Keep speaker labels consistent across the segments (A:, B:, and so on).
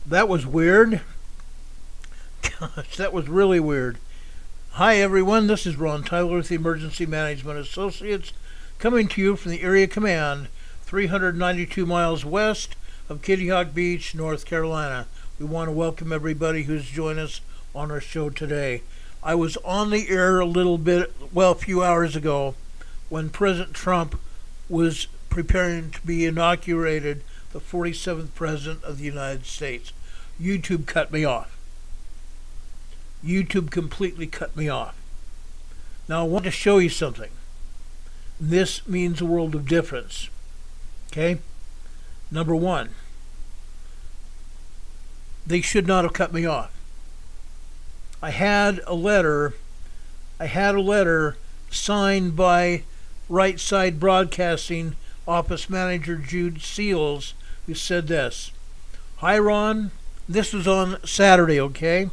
A: That was weird. Gosh, that was really weird. Hi everyone, this is Ron Tyler with the Emergency Management Associates, coming to you from the Area Command, 392 miles west of Kitty Hawk Beach, North Carolina. We want to welcome everybody who's joined us on our show today. I was on the air a few hours ago, when President Trump was preparing to be inaugurated the 47th President of the United States. YouTube cut me off. YouTube completely cut me off. Now I want to show you something. This means a world of difference. Okay? Number one, they should not have cut me off. I had a letter signed by Right Side Broadcasting Office Manager Jude Seals, who said this. Hi Ron, this was on Saturday, okay?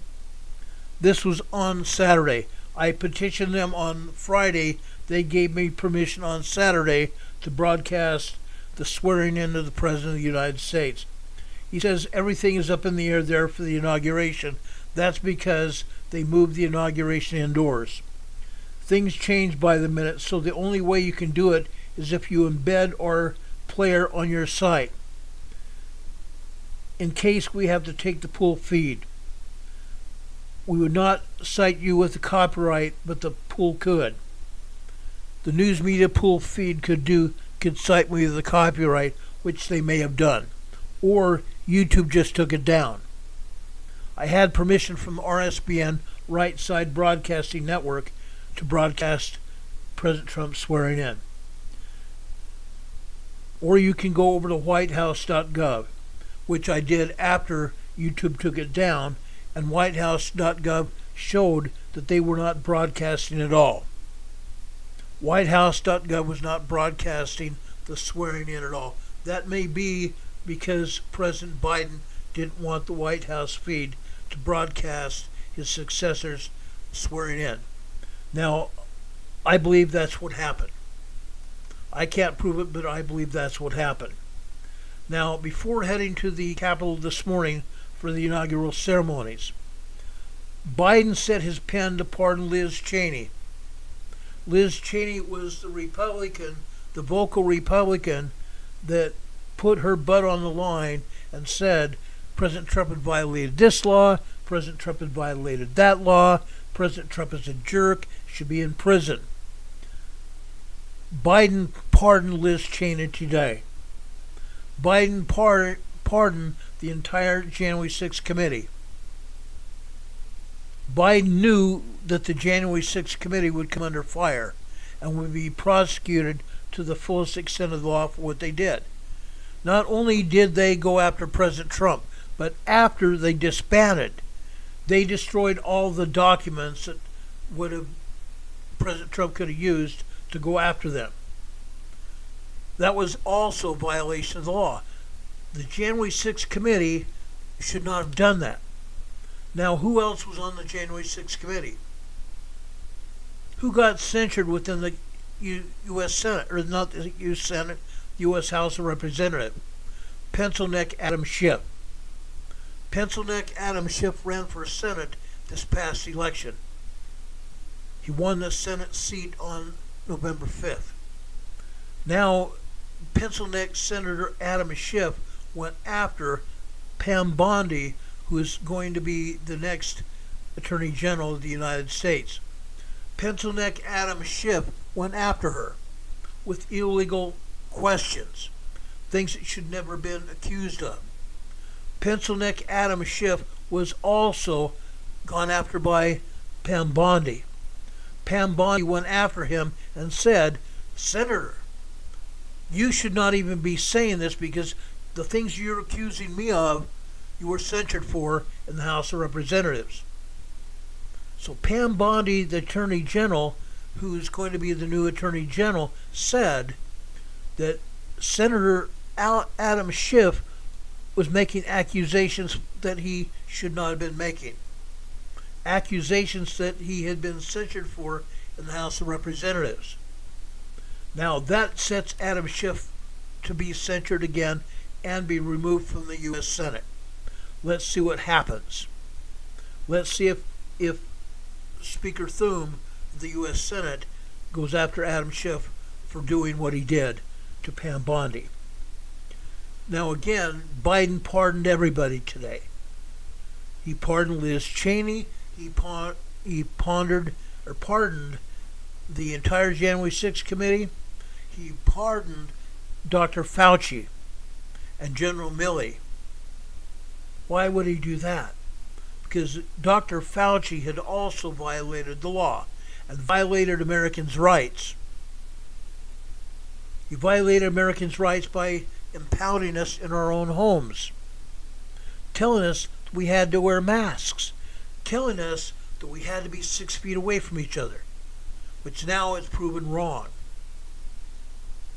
A: This was on Saturday. I petitioned them on Friday. They gave me permission on Saturday to broadcast the swearing in of the President of the United States. He says everything is up in the air there for the inauguration. That's because they moved the inauguration indoors. Things change by the minute, so the only way you can do it is if you embed our player on your site, in case we have to take the pool feed. We would not cite you with the copyright, but the pool could. The news media pool feed could cite me with the copyright, which they may have done. Or YouTube just took it down. I had permission from RSBN, Right Side Broadcasting Network, to broadcast President Trump swearing in. Or you can go over to whitehouse.gov, which I did after YouTube took it down, and whitehouse.gov showed that they were not broadcasting at all. Whitehouse.gov was not broadcasting the swearing in at all. That may be because President Biden didn't want the White House feed to broadcast his successors swearing in. Now, I believe that's what happened. I can't prove it, but I believe that's what happened. Now, before heading to the Capitol this morning for the inaugural ceremonies, Biden set his pen to pardon Liz Cheney. Liz Cheney was the Republican, the vocal Republican, that put her butt on the line and said President Trump had violated this law, President Trump had violated that law, President Trump is a jerk, should be in prison. Biden pardoned Liz Cheney today. Biden pardoned the entire January 6th committee. Biden knew that the January 6th committee would come under fire and would be prosecuted to the fullest extent of the law for what they did. Not only did they go after President Trump, but after they disbanded, they destroyed all the documents that President Trump could have used to go after them. That was also a violation of the law. The January 6th committee should not have done that. Now, who else was on the January 6th committee? Who got censured within the U.S. Senate, or not the U.S. Senate, U.S. House of Representatives? Pencil neck Adam Schiff. Pencil neck Adam Schiff ran for Senate this past election. He won the Senate seat on November 5th. Now, Pencil neck Senator Adam Schiff went after Pam Bondi, who is going to be the next Attorney General of the United States. Pencil neck Adam Schiff went after her with illegal questions, things that should never have been accused of. Pencil neck Adam Schiff was also gone after by Pam Bondi. Pam Bondi went after him and said, Senator, you should not even be saying this because the things you're accusing me of, you were censured for in the House of Representatives. So Pam Bondi, the Attorney General, who's going to be the new Attorney General, said that Senator Adam Schiff was making accusations that he should not have been making. Accusations that he had been censured for in the House of Representatives. Now that sets Adam Schiff to be censured again and be removed from the U.S. Senate. Let's see what happens. Let's see if Speaker Thune of the U.S. Senate goes after Adam Schiff for doing what he did to Pam Bondi. Now again, Biden pardoned everybody today. He pardoned Liz Cheney. He pardoned the entire January 6th committee. He pardoned Dr. Fauci and General Milley. Why would he do that? Because Dr. Fauci had also violated the law and violated Americans' rights. He violated Americans' rights by impounding us in our own homes, telling us we had to wear masks, telling us that we had to be 6 feet away from each other, which now is proven wrong.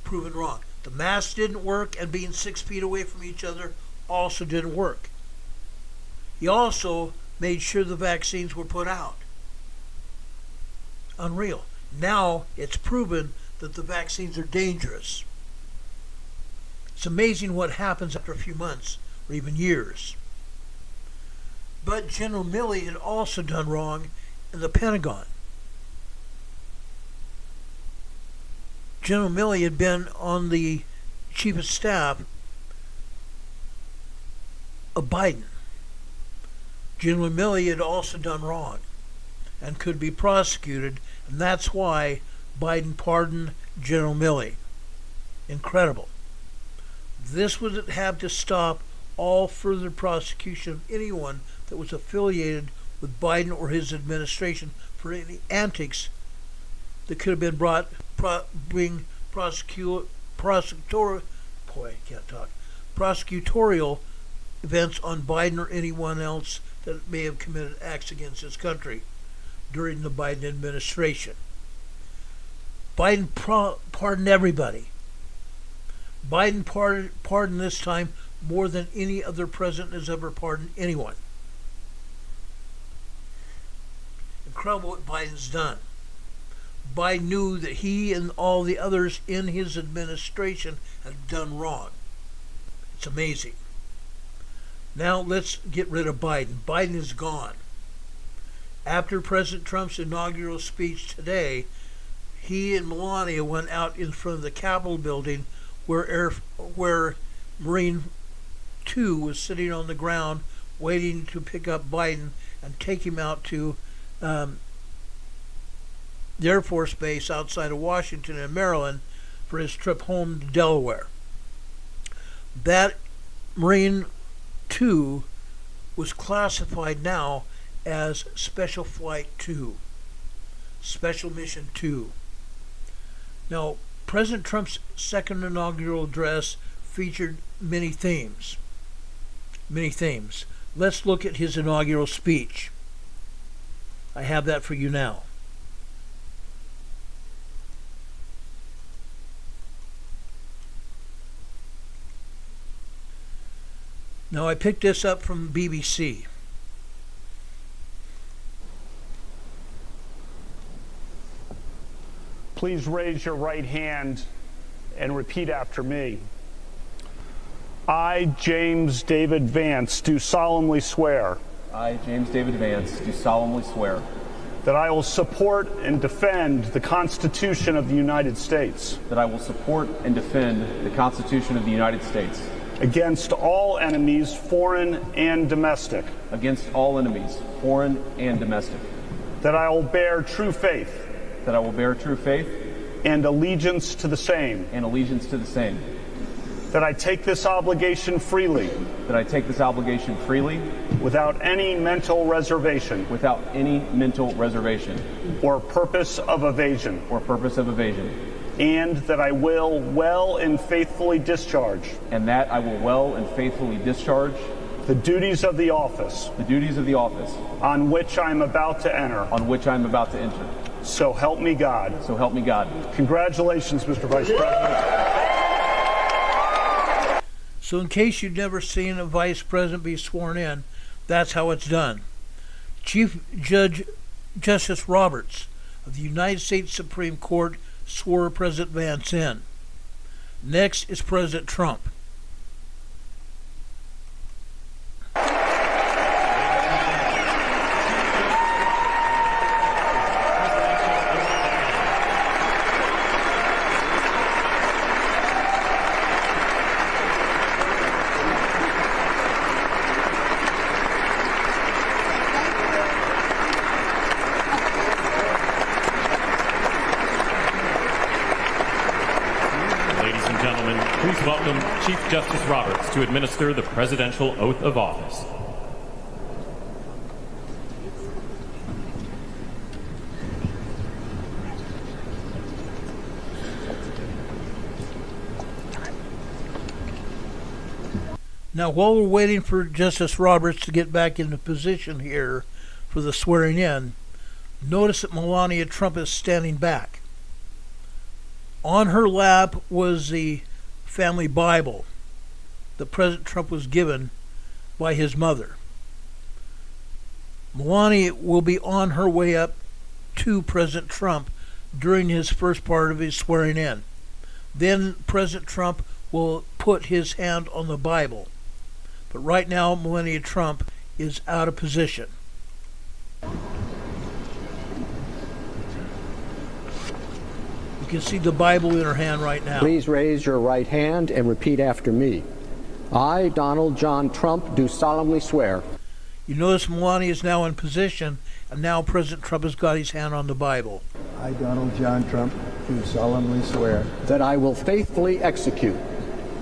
A: Proven wrong. The mask didn't work, and being 6 feet away from each other also didn't work. He also made sure the vaccines were put out. Unreal. Now it's proven that the vaccines are dangerous. It's amazing what happens after a few months or even years. But General Milley had also done wrong in the Pentagon. General Milley had been on the chief of staff of Biden. General Milley had also done wrong and could be prosecuted, and that's why Biden pardoned General Milley. Incredible. This would have to stop all further prosecution of anyone that was affiliated with Biden or his administration for any antics that could have been prosecutorial events on Biden or anyone else that may have committed acts against this country during the Biden administration. Biden pardoned everybody. Biden pardoned this time more than any other president has ever pardoned anyone. Incredible what Biden's done. Biden knew that he and all the others in his administration had done wrong. It's amazing. Now let's get rid of Biden. Biden is gone. After President Trump's inaugural speech today, he and Melania went out in front of the Capitol building where Marine 2 was sitting on the ground waiting to pick up Biden and take him out to the Air Force Base outside of Washington and Maryland for his trip home to Delaware. That Marine 2 was classified now as Special Flight 2, Special Mission 2. Now, President Trump's second inaugural address featured many themes. Many themes. Let's look at his inaugural speech. I have that for you now. Now, I picked this up from BBC.
B: Please raise your right hand and repeat after me. I, James David Vance, do solemnly swear.
C: I, James David Vance, do solemnly swear
B: that I will support and defend the Constitution of the United States
C: that I will support and defend the Constitution of the United States
B: against all enemies, foreign and domestic,
C: against all enemies, foreign and domestic,
B: that I will bear true faith
C: that I will bear true faith
B: and allegiance to the same, that I take this obligation freely, without any mental reservation, or purpose of evasion, and that I will well and faithfully discharge, the duties of the office, on which I am about to enter. So help me God. Congratulations, Mr. Vice President.
A: So in case you've never seen a vice president be sworn in, that's how it's done. Chief Judge Justice Roberts of the United States Supreme Court swore President Vance in. Next is President Trump.
D: welcome Chief Justice Roberts to administer the presidential oath of office.
A: Now, while we're waiting for Justice Roberts to get back into position here for the swearing in, notice that Melania Trump is standing back. On her lap was the family Bible that President Trump was given by his mother. Melania will be on her way up to President Trump during his first part of his swearing in. Then President Trump will put his hand on the Bible. But right now, Melania Trump is out of position. You can see the Bible in her hand right now.
E: Please raise your right hand and repeat after me. I, Donald John Trump, do solemnly swear.
A: You notice Melania is now in position, and now President Trump has got his hand on the Bible.
F: I, Donald John Trump, do solemnly swear
E: That I will faithfully execute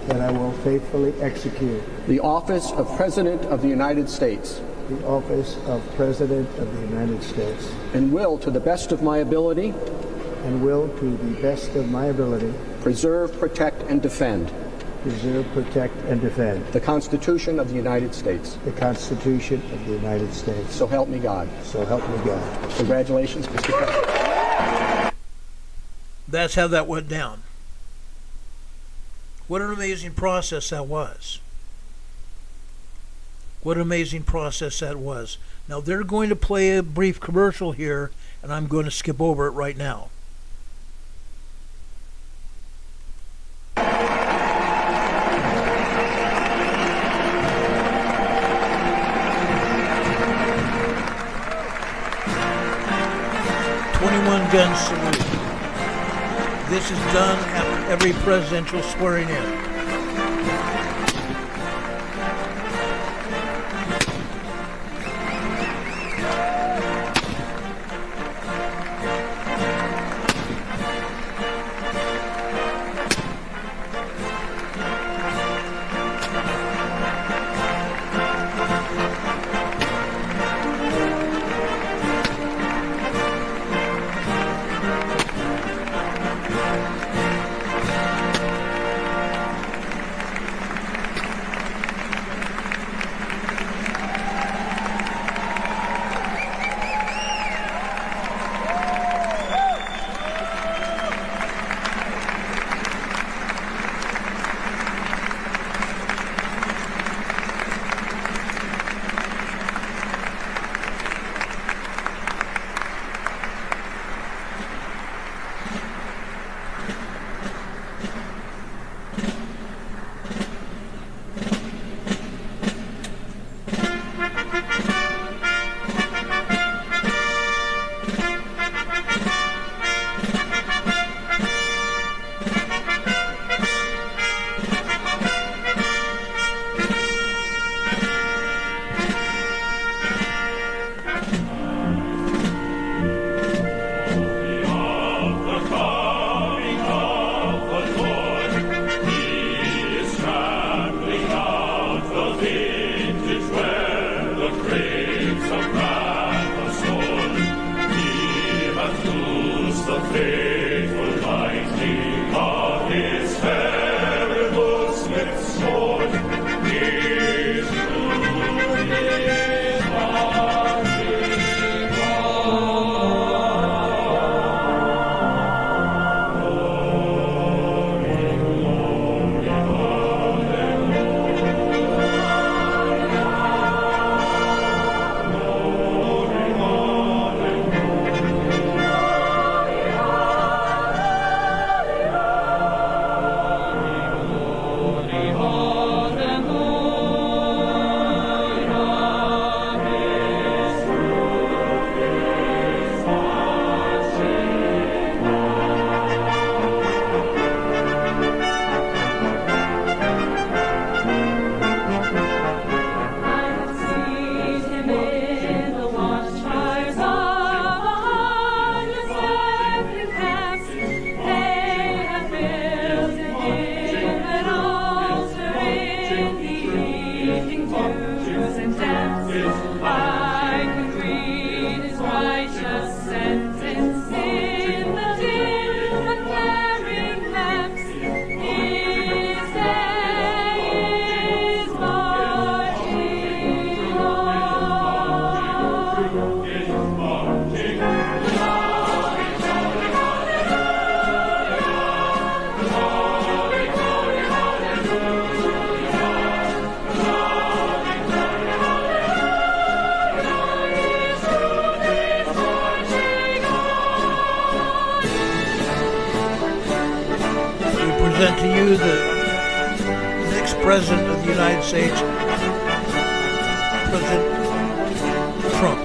F: that I will faithfully execute
E: the office of President of the United States
F: the office of President of the United States
E: and will, to the best of my ability,
F: and will, to the best of my ability,
E: preserve, protect, and defend
F: preserve, protect, and defend
E: the Constitution of the United States.
F: the Constitution of the United States.
E: So help me God.
F: So help me God.
E: Congratulations, Mr. President.
A: That's how that went down. What an amazing process that was. What an amazing process that was. Now they're going to play a brief commercial here, and I'm going to skip over it right now. Gun salute. This is done after every presidential swearing in.
G: tunes and dances. I could read his righteous sentence in the dim and flaring lamps. His day is marching
A: Present to you the next President of the United States, President Trump.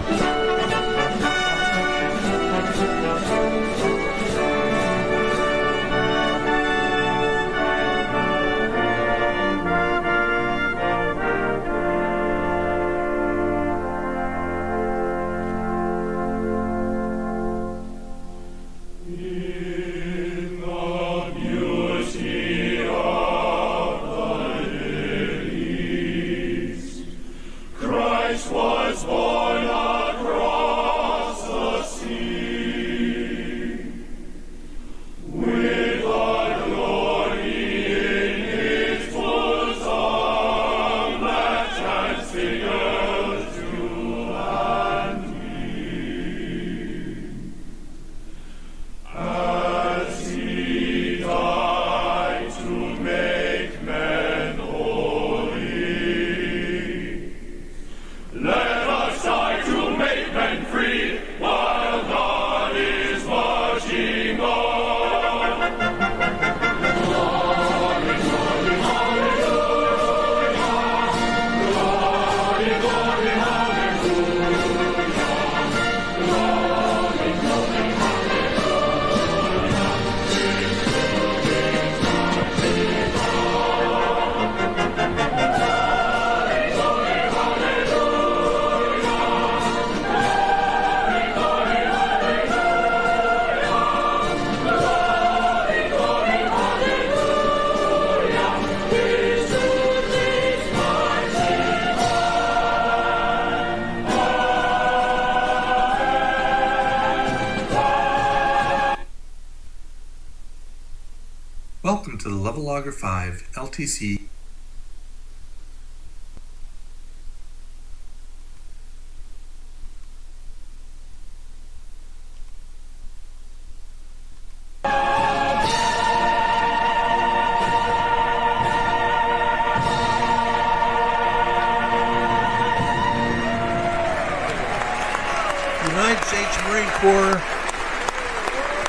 H: Welcome to the Level Logger 5 LTC.
A: United States Marine Corps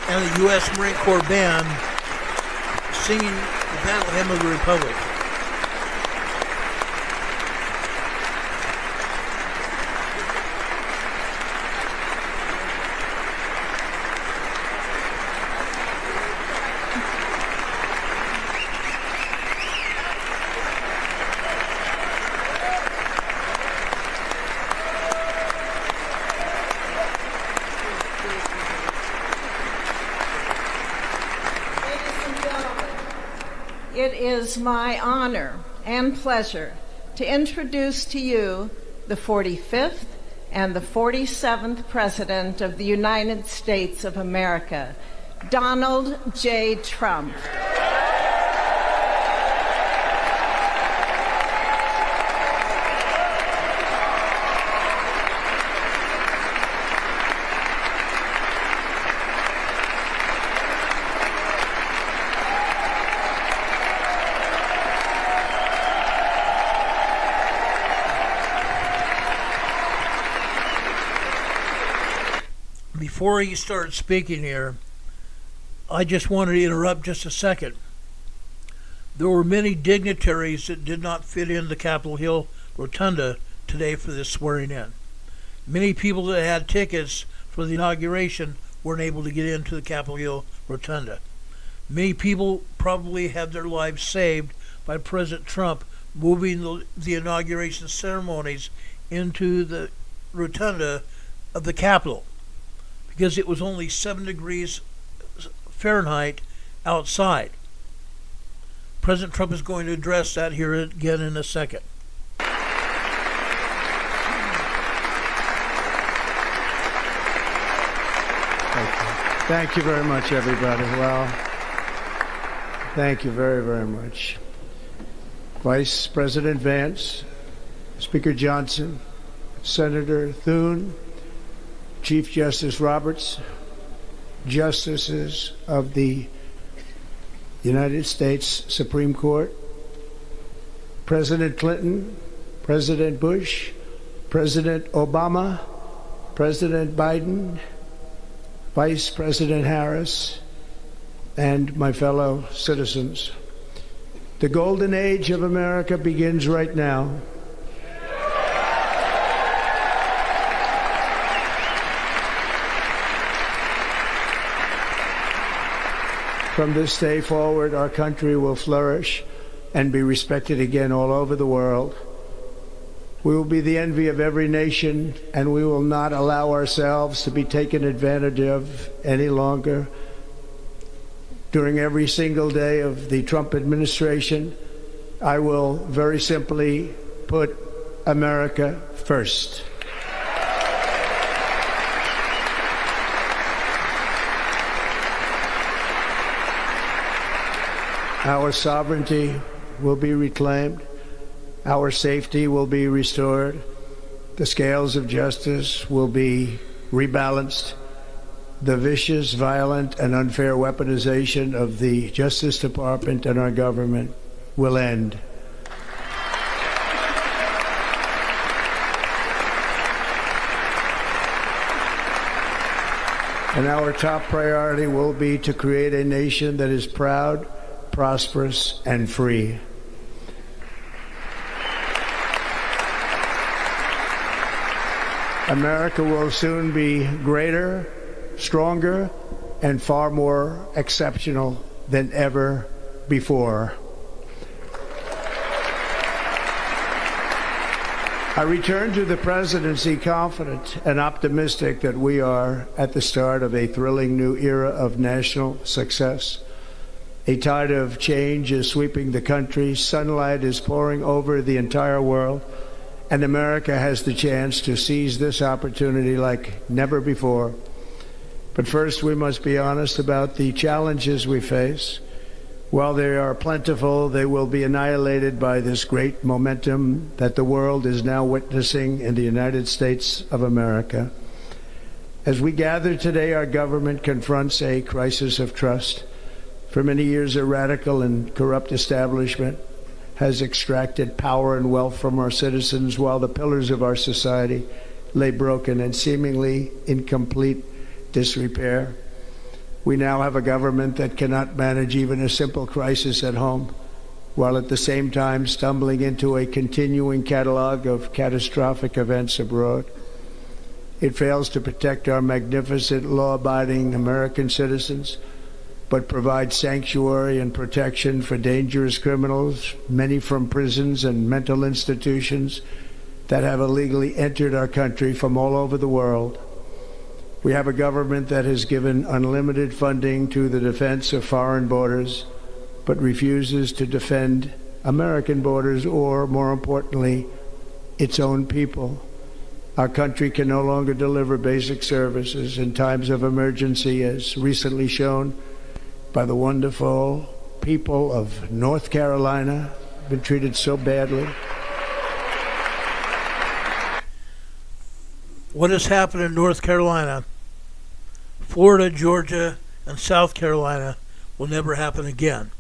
A: and the U.S. Marine Corps Band singing the Battle Hymn of the Republic.
I: It is my honor and pleasure to introduce to you the 45th and the 47th President of the United States of America, Donald J. Trump.
A: Before he starts speaking here, I just wanted to interrupt just a second. There were many dignitaries that did not fit in the Capitol Hill Rotunda today for this swearing in. Many people that had tickets for the inauguration weren't able to get into the Capitol Hill Rotunda. Many people probably had their lives saved by President Trump moving the inauguration ceremonies into the Rotunda of the Capitol, because it was only 7 degrees Fahrenheit outside. President Trump is going to address that here again in a second.
F: Thank you very much, everybody. Well, thank you very, very much. Vice President Vance, Speaker Johnson, Senator Thune, Chief Justice Roberts, Justices of the United States Supreme Court, President Clinton, President Bush, President Obama, President Biden, Vice President Harris, and my fellow citizens. The golden age of America begins right now. From this day forward, our country will flourish and be respected again all over the world. We will be the envy of every nation, and we will not allow ourselves to be taken advantage of any longer. During every single day of the Trump administration, I will very simply put America first. Our sovereignty will be reclaimed. Our safety will be restored. The scales of justice will be rebalanced. The vicious, violent, and unfair weaponization of the Justice Department and our government will end. And our top priority will be to create a nation that is proud, prosperous, and free. America will soon be greater, stronger, and far more exceptional than ever before. I return to the presidency confident and optimistic that we are at the start of a thrilling new era of national success. A tide of change is sweeping the country. Sunlight is pouring over the entire world. And America has the chance to seize this opportunity like never before. But first, we must be honest about the challenges we face. While they are plentiful, they will be annihilated by this great momentum that the world is now witnessing in the United States of America. As we gather today, our government confronts a crisis of trust. For many years, a radical and corrupt establishment has extracted power and wealth from our citizens while the pillars of our society lay broken and seemingly in complete disrepair. We now have a government that cannot manage even a simple crisis at home, while at the same time stumbling into a continuing catalog of catastrophic events abroad. It fails to protect our magnificent, law-abiding American citizens, but provides sanctuary and protection for dangerous criminals, many from prisons and mental institutions that have illegally entered our country from all over the world. We have a government that has given unlimited funding to the defense of foreign borders, but refuses to defend American borders or, more importantly, its own people. Our country can no longer deliver basic services in times of emergency, as recently shown by the wonderful people of North Carolina, been treated so badly.
A: What has happened in North Carolina, Florida, Georgia, and South Carolina will never happen again.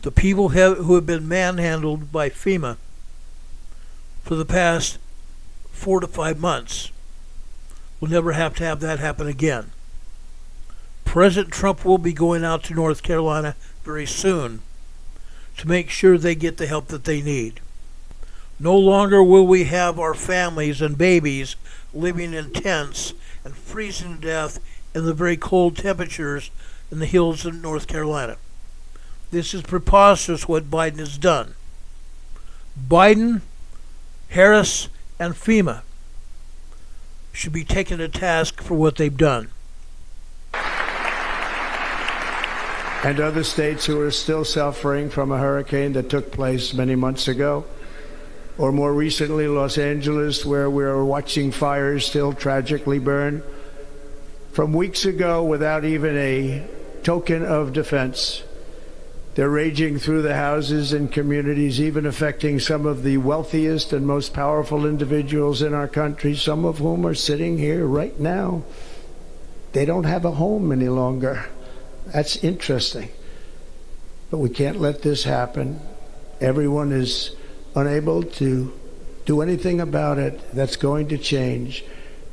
A: The people who have been manhandled by FEMA for the past 4 to 5 months will never have to have that happen again. President Trump will be going out to North Carolina very soon to make sure they get the help that they need. No longer will we have our families and babies living in tents and freezing to death in the very cold temperatures in the hills of North Carolina. This is preposterous what Biden has done. Biden, Harris, and FEMA should be taken to task for what they've done.
F: And other states who are still suffering from a hurricane that took place many months ago, or more recently Los Angeles, where we're watching fires still tragically burn. from weeks ago without even a token of defense. They're raging through the houses and communities, even affecting some of the wealthiest and most powerful individuals in our country, some of whom are sitting here right now. They don't have a home any longer. That's interesting. But we can't let this happen. Everyone is unable to do anything about it. That's going to change.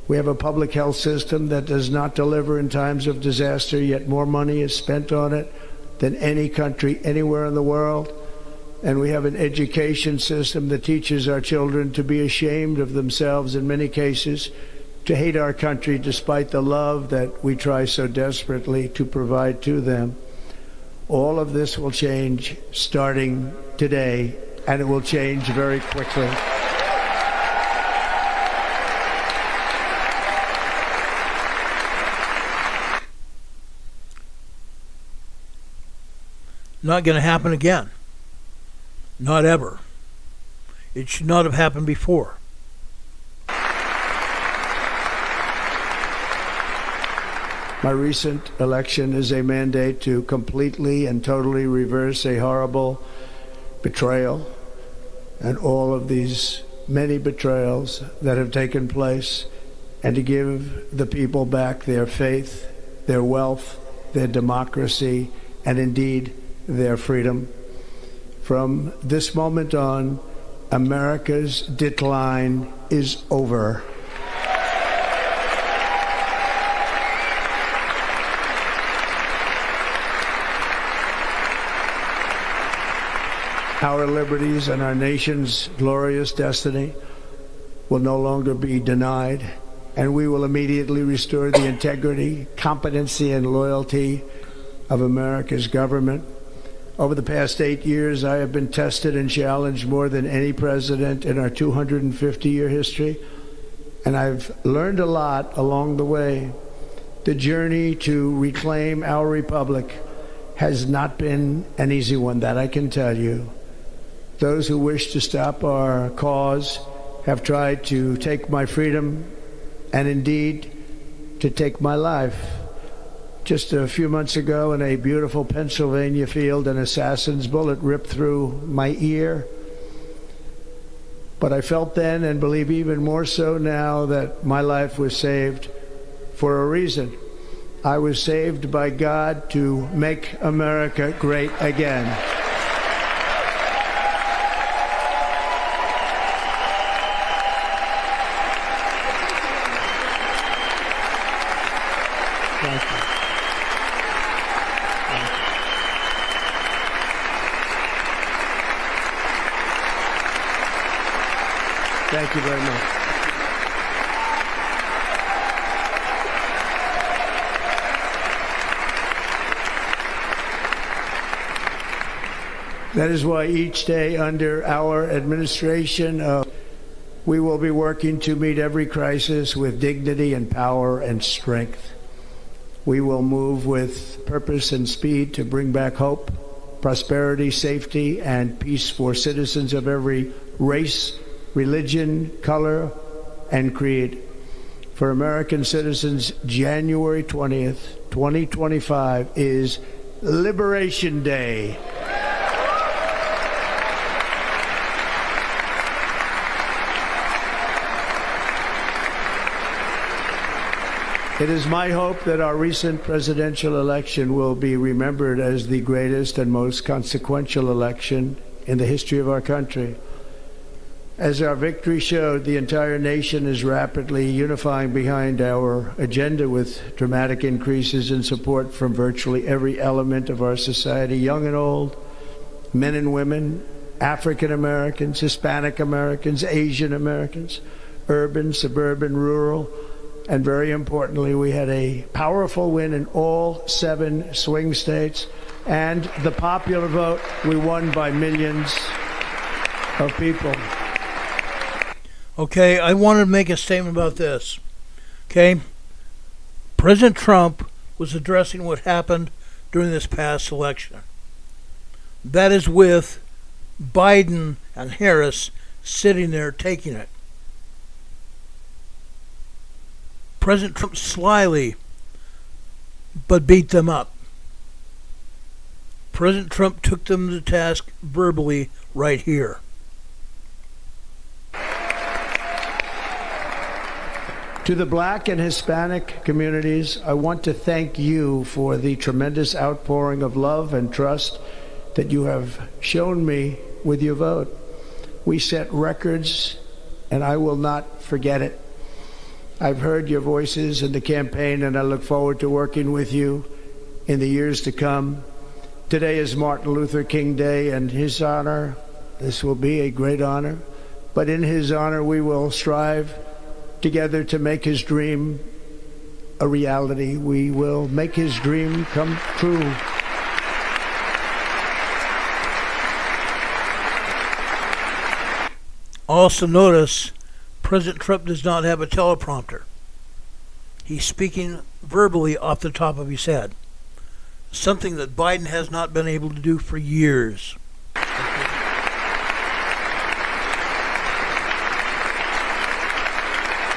F: We have a public health system that does not deliver in times of disaster, yet more money is spent on it than any country anywhere in the world. And we have an education system that teaches our children to be ashamed of themselves in many cases, to hate our country despite the love that we try so desperately to provide to them. All of this will change starting today, and it will change very quickly.
A: Not going to happen again. Not ever. It should not have happened before.
F: My recent election is a mandate to completely and totally reverse a horrible betrayal and all of these many betrayals that have taken place, and to give the people back their faith, their wealth, their democracy, and indeed their freedom. From this moment on, America's decline is over. Our liberties and our nation's glorious destiny will no longer be denied, and we will immediately restore the integrity, competency, and loyalty of America's government. Over the past 8 years, I have been tested and challenged more than any president in our 250-year history, and I've learned a lot along the way. The journey to reclaim our republic has not been an easy one, that I can tell you. Those who wish to stop our cause have tried to take my freedom and indeed to take my life. Just a few months ago in a beautiful Pennsylvania field, an assassin's bullet ripped through my ear. But I felt then, and believe even more so now, that my life was saved for a reason. I was saved by God to make America great again. Thank you. Thank you very much. That is why each day under our administration, we will be working to meet every crisis with dignity and power and strength. We will move with purpose and speed to bring back hope, prosperity, safety, and peace for citizens of every race, religion, color, and creed. For American citizens, January 20th, 2025 is Liberation Day. It is my hope that our recent presidential election will be remembered as the greatest and most consequential election in the history of our country. As our victory showed, the entire nation is rapidly unifying behind our agenda with dramatic increases in support from virtually every element of our society, young and old, men and women, African Americans, Hispanic Americans, Asian Americans, urban, suburban, rural, and very importantly, we had a powerful win in all 7 swing states, and the popular vote, we won by millions of people.
A: Okay, I wanted to make a statement about this. Okay, President Trump was addressing what happened during this past election. That is with Biden and Harris sitting there taking it. President Trump slyly but beat them up. President Trump took them to task verbally right here.
F: To the Black and Hispanic communities, I want to thank you for the tremendous outpouring of love and trust that you have shown me with your vote. We set records, and I will not forget it. I've heard your voices in the campaign, and I look forward to working with you in the years to come. Today is Martin Luther King Day, and his honor, this will be a great honor, but in his honor we will strive together to make his dream a reality. We will make his dream come true.
A: Also notice, President Trump does not have a teleprompter. He's speaking verbally off the top of his head, something that Biden has not been able to do for years.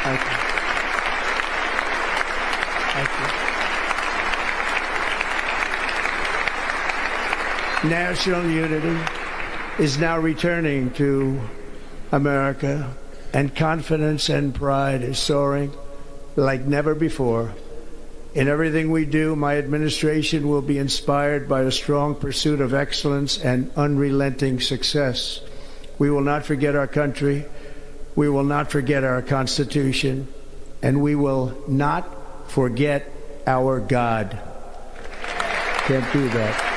F: Thank you. Thank you. National unity is now returning to America, and confidence and pride is soaring like never before. In everything we do, my administration will be inspired by a strong pursuit of excellence and unrelenting success. We will not forget our country. We will not forget our Constitution, and we will not forget our God. Can't do that.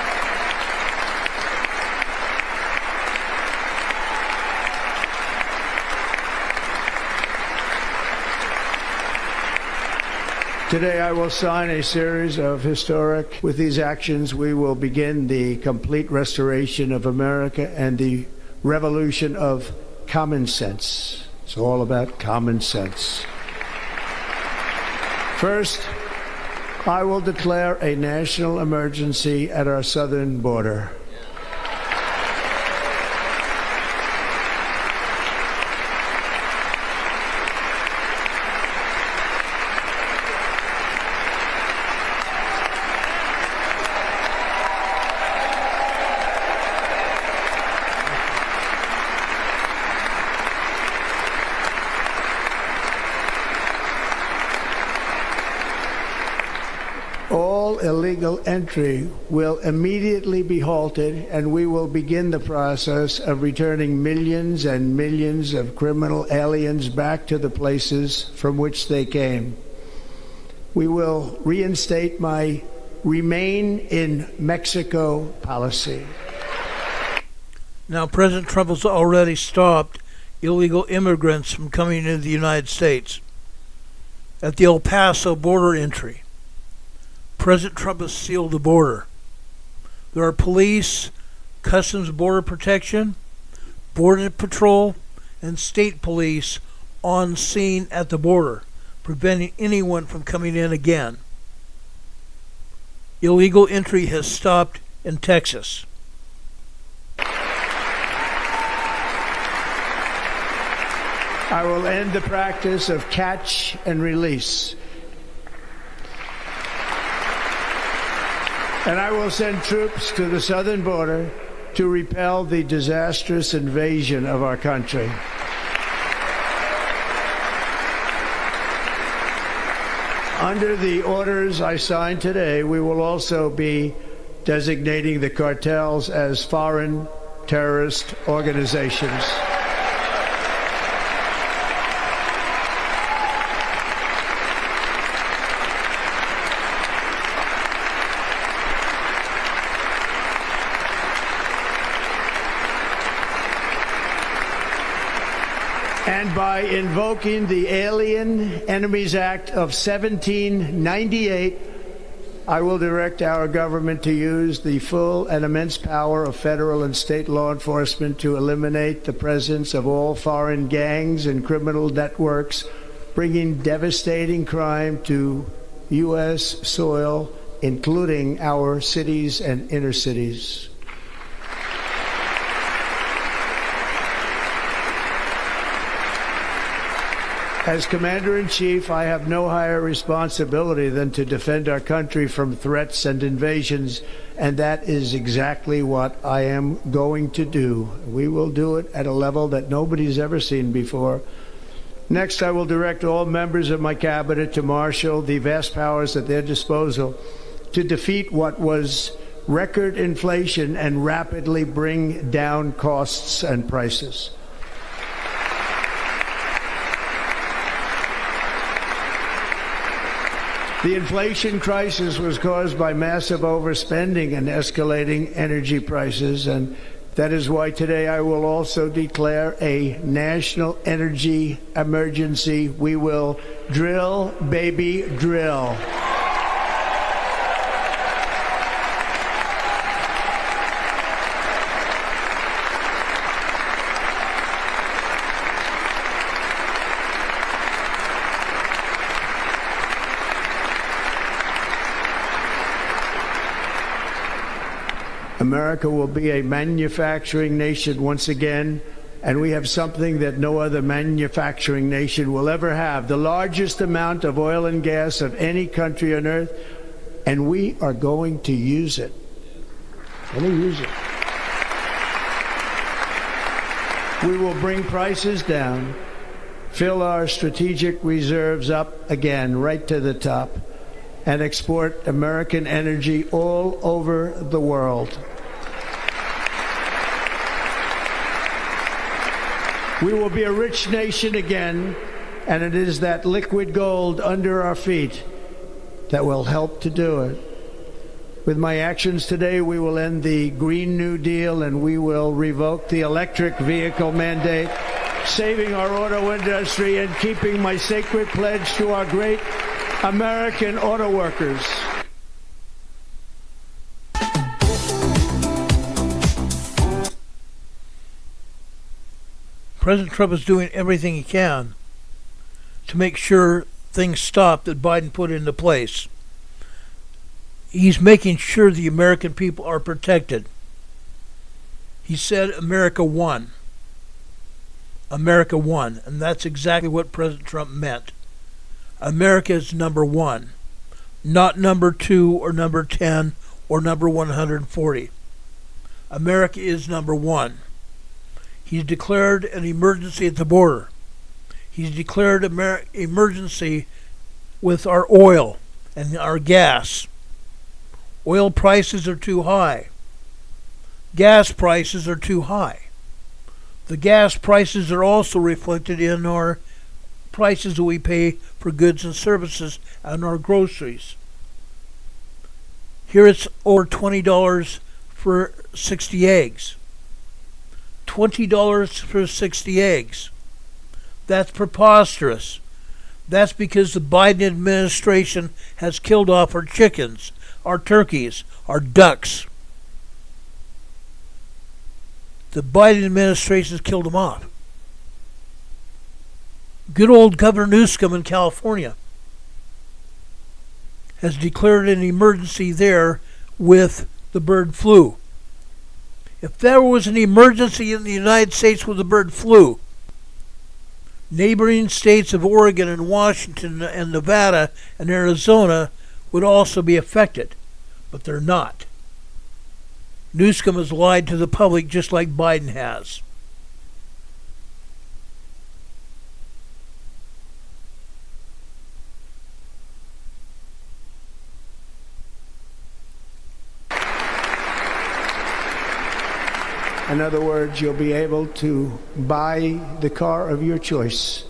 F: Today I will sign a series of historic. With these actions, we will begin the complete restoration of America and the revolution of common sense. It's all about common sense. First, I will declare a national emergency at our southern border. Illegal entry will immediately be halted, and we will begin the process of returning millions and millions of criminal aliens back to the places from which they came. We will reinstate my Remain in Mexico policy.
A: Now, President Trump has already stopped illegal immigrants from coming into the United States. At the El Paso border entry, President Trump has sealed the border. There are police, Customs Border Protection, Border Patrol, and state police on scene at the border, preventing anyone from coming in again. Illegal entry has stopped in Texas.
F: I will end the practice of catch and release. And I will send troops to the southern border to repel the disastrous invasion of our country. Under the orders I signed today, we will also be designating the cartels as foreign terrorist organizations. And by invoking the Alien Enemies Act of 1798, I will direct our government to use the full and immense power of federal and state law enforcement to eliminate the presence of all foreign gangs and criminal networks, bringing devastating crime to U.S. soil, including our cities and inner cities. As Commander-in-Chief, I have no higher responsibility than to defend our country from threats and invasions, and that is exactly what I am going to do. We will do it at a level that nobody's ever seen before. Next, I will direct all members of my cabinet to marshal the vast powers at their disposal to defeat what was record inflation and rapidly bring down costs and prices. The inflation crisis was caused by massive overspending and escalating energy prices, and that is why today I will also declare a national energy emergency. We will drill, baby, drill. America will be a manufacturing nation once again, and we have something that no other manufacturing nation will ever have, the largest amount of oil and gas of any country on earth, and we are going to use it. We will bring prices down, fill our strategic reserves up again right to the top, and export American energy all over the world. We will be a rich nation again, and it is that liquid gold under our feet that will help to do it. With my actions today, we will end the Green New Deal and we will revoke the electric vehicle mandate, saving our auto industry and keeping my sacred pledge to our great American auto workers.
A: President Trump is doing everything he can to make sure things stop that Biden put into place. He's making sure the American people are protected. He said America won. America won. And that's exactly what President Trump meant. America is number one, not number 2 or number 10 or number 140. America is number one. He's declared an emergency at the border. He's declared emergency with our oil and our gas. Oil prices are too high. Gas prices are too high. The gas prices are also reflected in our prices that we pay for goods and services and our groceries. Here it's over $20 for 60 eggs. $20 for 60 eggs. That's preposterous. That's because the Biden administration has killed off our chickens, our turkeys, our ducks. The Biden administration has killed them off. Good old Governor Newsom in California has declared an emergency there with the bird flu. If there was an emergency in the United States with the bird flu, neighboring states of Oregon and Washington and Nevada and Arizona would also be affected, but they're not. Newsom has lied to the public just like Biden has.
F: In other words, you'll be able to buy the car of your choice.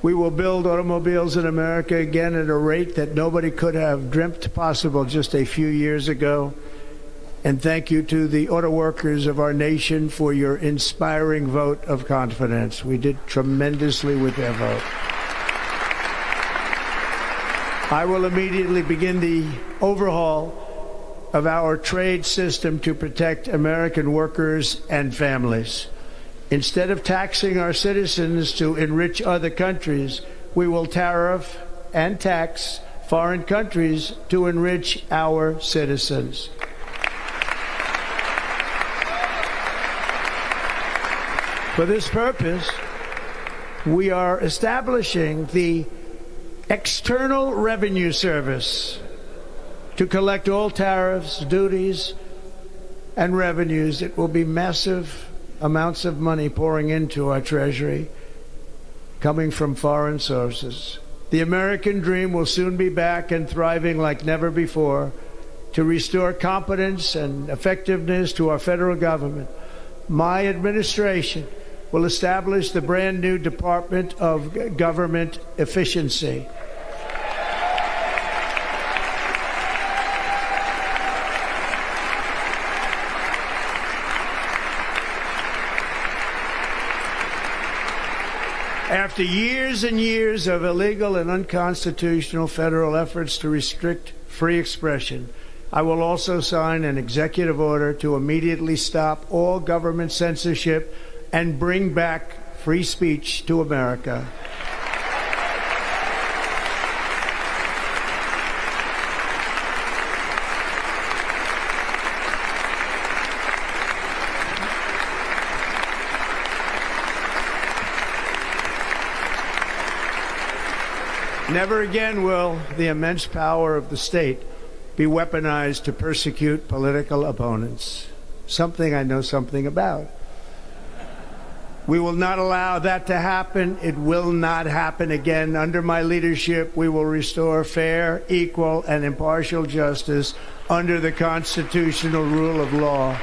F: We will build automobiles in America again at a rate that nobody could have dreamt possible just a few years ago. And thank you to the auto workers of our nation for your inspiring vote of confidence. We did tremendously with their vote. I will immediately begin the overhaul of our trade system to protect American workers and families. Instead of taxing our citizens to enrich other countries, we will tariff and tax foreign countries to enrich our citizens. For this purpose, We are establishing the External Revenue Service to collect all tariffs, duties, and revenues. It will be massive amounts of money pouring into our treasury, coming from foreign sources. The American dream will soon be back and thriving like never before to restore competence and effectiveness to our federal government. My administration will establish the brand new Department of Government Efficiency. After years and years of illegal and unconstitutional federal efforts to restrict free expression, I will also sign an executive order to immediately stop all government censorship and bring back free speech to America. Never again will the immense power of the state be weaponized to persecute political opponents, something I know something about. We will not allow that to happen. It will not happen again. Under my leadership, we will restore fair, equal, and impartial justice under the constitutional rule of law.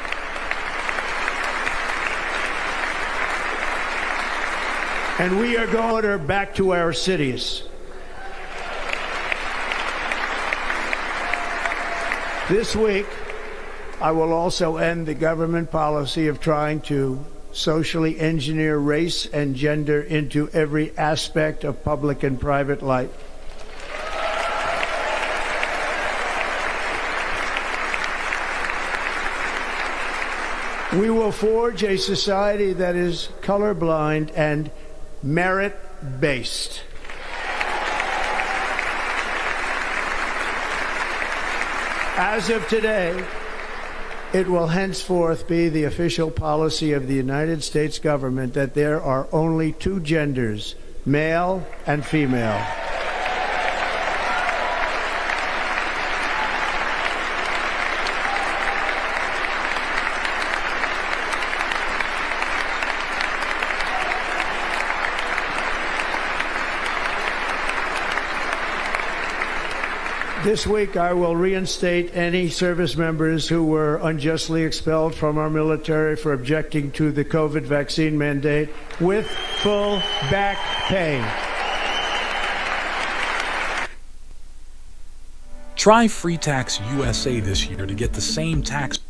F: And we are going back to our cities. This week, I will also end the government policy of trying to socially engineer race and gender into every aspect of public and private life. We will forge a society that is colorblind and merit-based. As of today, it will henceforth be the official policy of the United States government that there are only two genders, male and female. This week, I will reinstate any service members who were unjustly expelled from our military for objecting to the COVID vaccine mandate with full back pay.
J: Try Free Tax USA this year to get the same tax.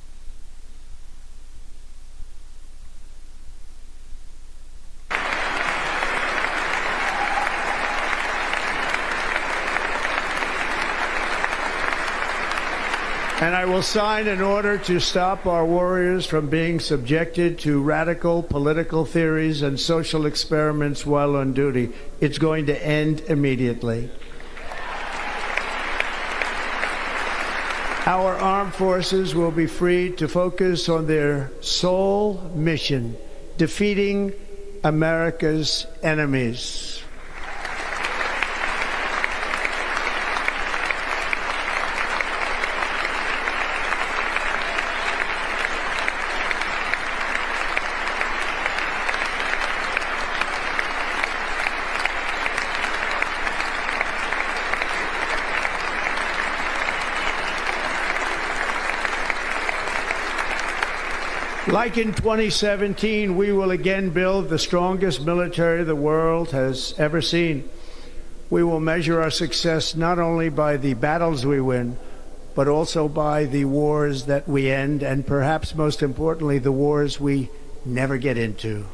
F: And I will sign an order to stop our warriors from being subjected to radical political theories and social experiments while on duty. It's going to end immediately. Our armed forces will be free to focus on their sole mission, defeating America's enemies. Like in 2017, we will again build the strongest military the world has ever seen. We will measure our success not only by the battles we win, but also by the wars that we end, and perhaps most importantly, the wars we never get into.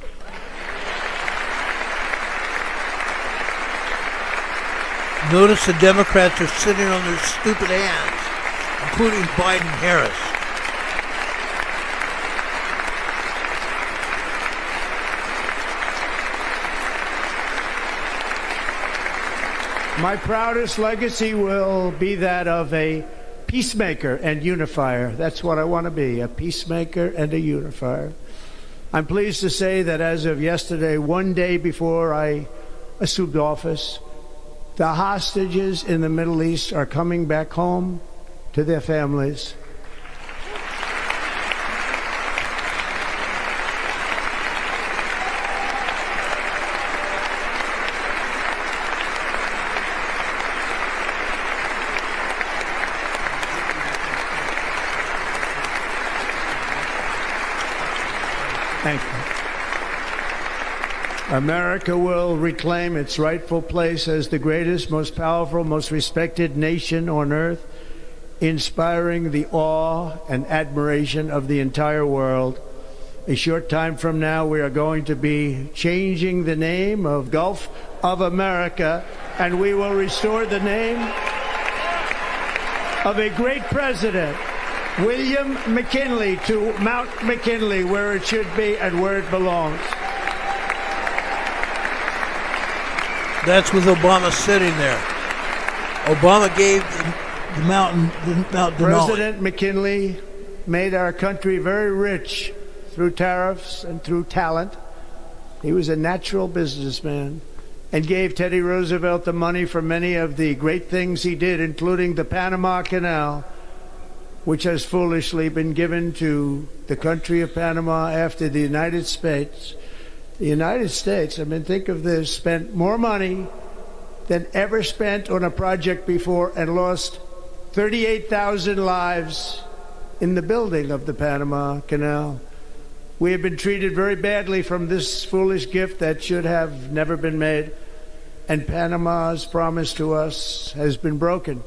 A: Notice the Democrats are sitting on their stupid hands, including Biden-Harris.
F: My proudest legacy will be that of a peacemaker and unifier. That's what I want to be, a peacemaker and a unifier. I'm pleased to say that as of yesterday, one day before I assumed office, the hostages in the Middle East are coming back home to their families. Thank you. America will reclaim its rightful place as the greatest, most powerful, most respected nation on earth, inspiring the awe and admiration of the entire world. A short time from now, we are going to be changing the name of Gulf of America, and we will restore the name of a great president, William McKinley, to Mount McKinley, where it should be and where it belongs.
A: That's with Obama sitting there. Obama gave the mountain, Mount Denali.
F: President McKinley made our country very rich through tariffs and through talent. He was a natural businessman and gave Teddy Roosevelt the money for many of the great things he did, including the Panama Canal, which has foolishly been given to the country of Panama after the United States. The United States, I mean, think of this, spent more money than ever spent on a project before and lost 38,000 lives in the building of the Panama Canal. We have been treated very badly from this foolish gift that should have never been made, and Panama's promise to us has been broken.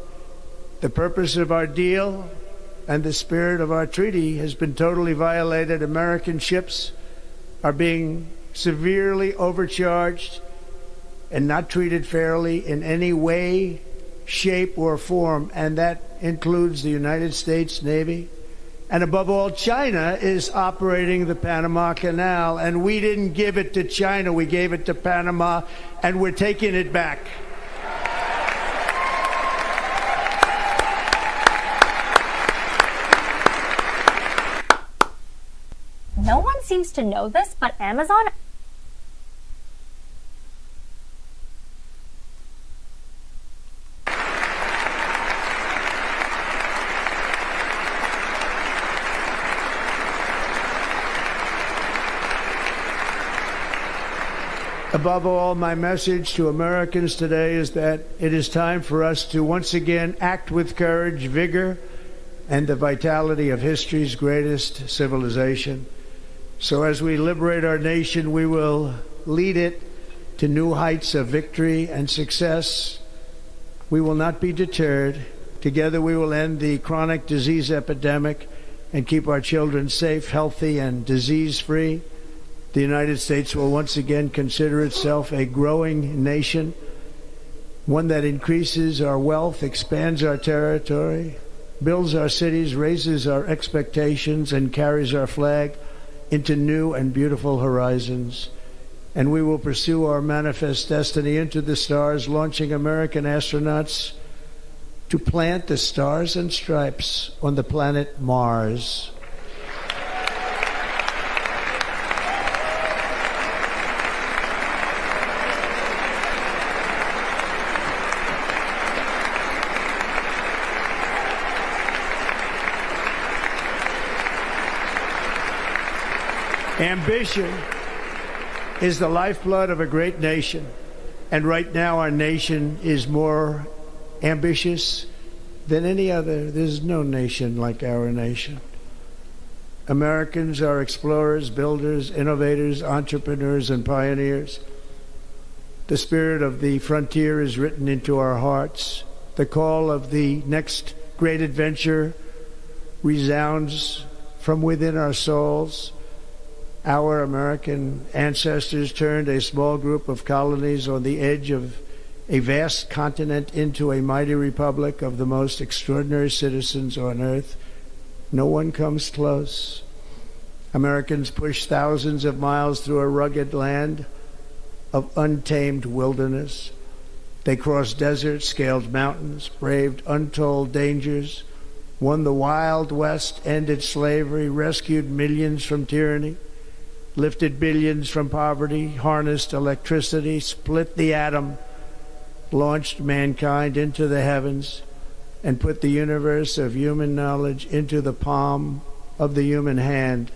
F: The purpose of our deal and the spirit of our treaty has been totally violated. American ships are being severely overcharged and not treated fairly in any way, shape, or form, and that includes the United States Navy. And above all, China is operating the Panama Canal, and we didn't give it to China, we gave it to Panama, and we're taking it back.
K: No one seems to know this, but Amazon
F: Above all, my message to Americans today is that it is time for us to once again act with courage, vigor, and the vitality of history's greatest civilization. So as we liberate our nation, we will lead it to new heights of victory and success. We will not be deterred. Together we will end the chronic disease epidemic and keep our children safe, healthy, and disease-free. The United States will once again consider itself a growing nation, one that increases our wealth, expands our territory, builds our cities, raises our expectations, and carries our flag into new and beautiful horizons. And we will pursue our manifest destiny into the stars, launching American astronauts to plant the stars and stripes on the planet Mars. Ambition is the lifeblood of a great nation, and right now our nation is more ambitious than any other. There's no nation like our nation. Americans are explorers, builders, innovators, entrepreneurs, and pioneers. The spirit of the frontier is written into our hearts. The call of the next great adventure resounds from within our souls. Our American ancestors turned a small group of colonies on the edge of a vast continent into a mighty republic of the most extraordinary citizens on earth. No one comes close. Americans pushed thousands of miles through a rugged land of untamed wilderness. They crossed deserts, scaled mountains, braved untold dangers, won the Wild West, ended slavery, rescued millions from tyranny. lifted billions from poverty, harnessed electricity, split the atom, launched mankind into the heavens, and put the universe of human knowledge into the palm of the human hand.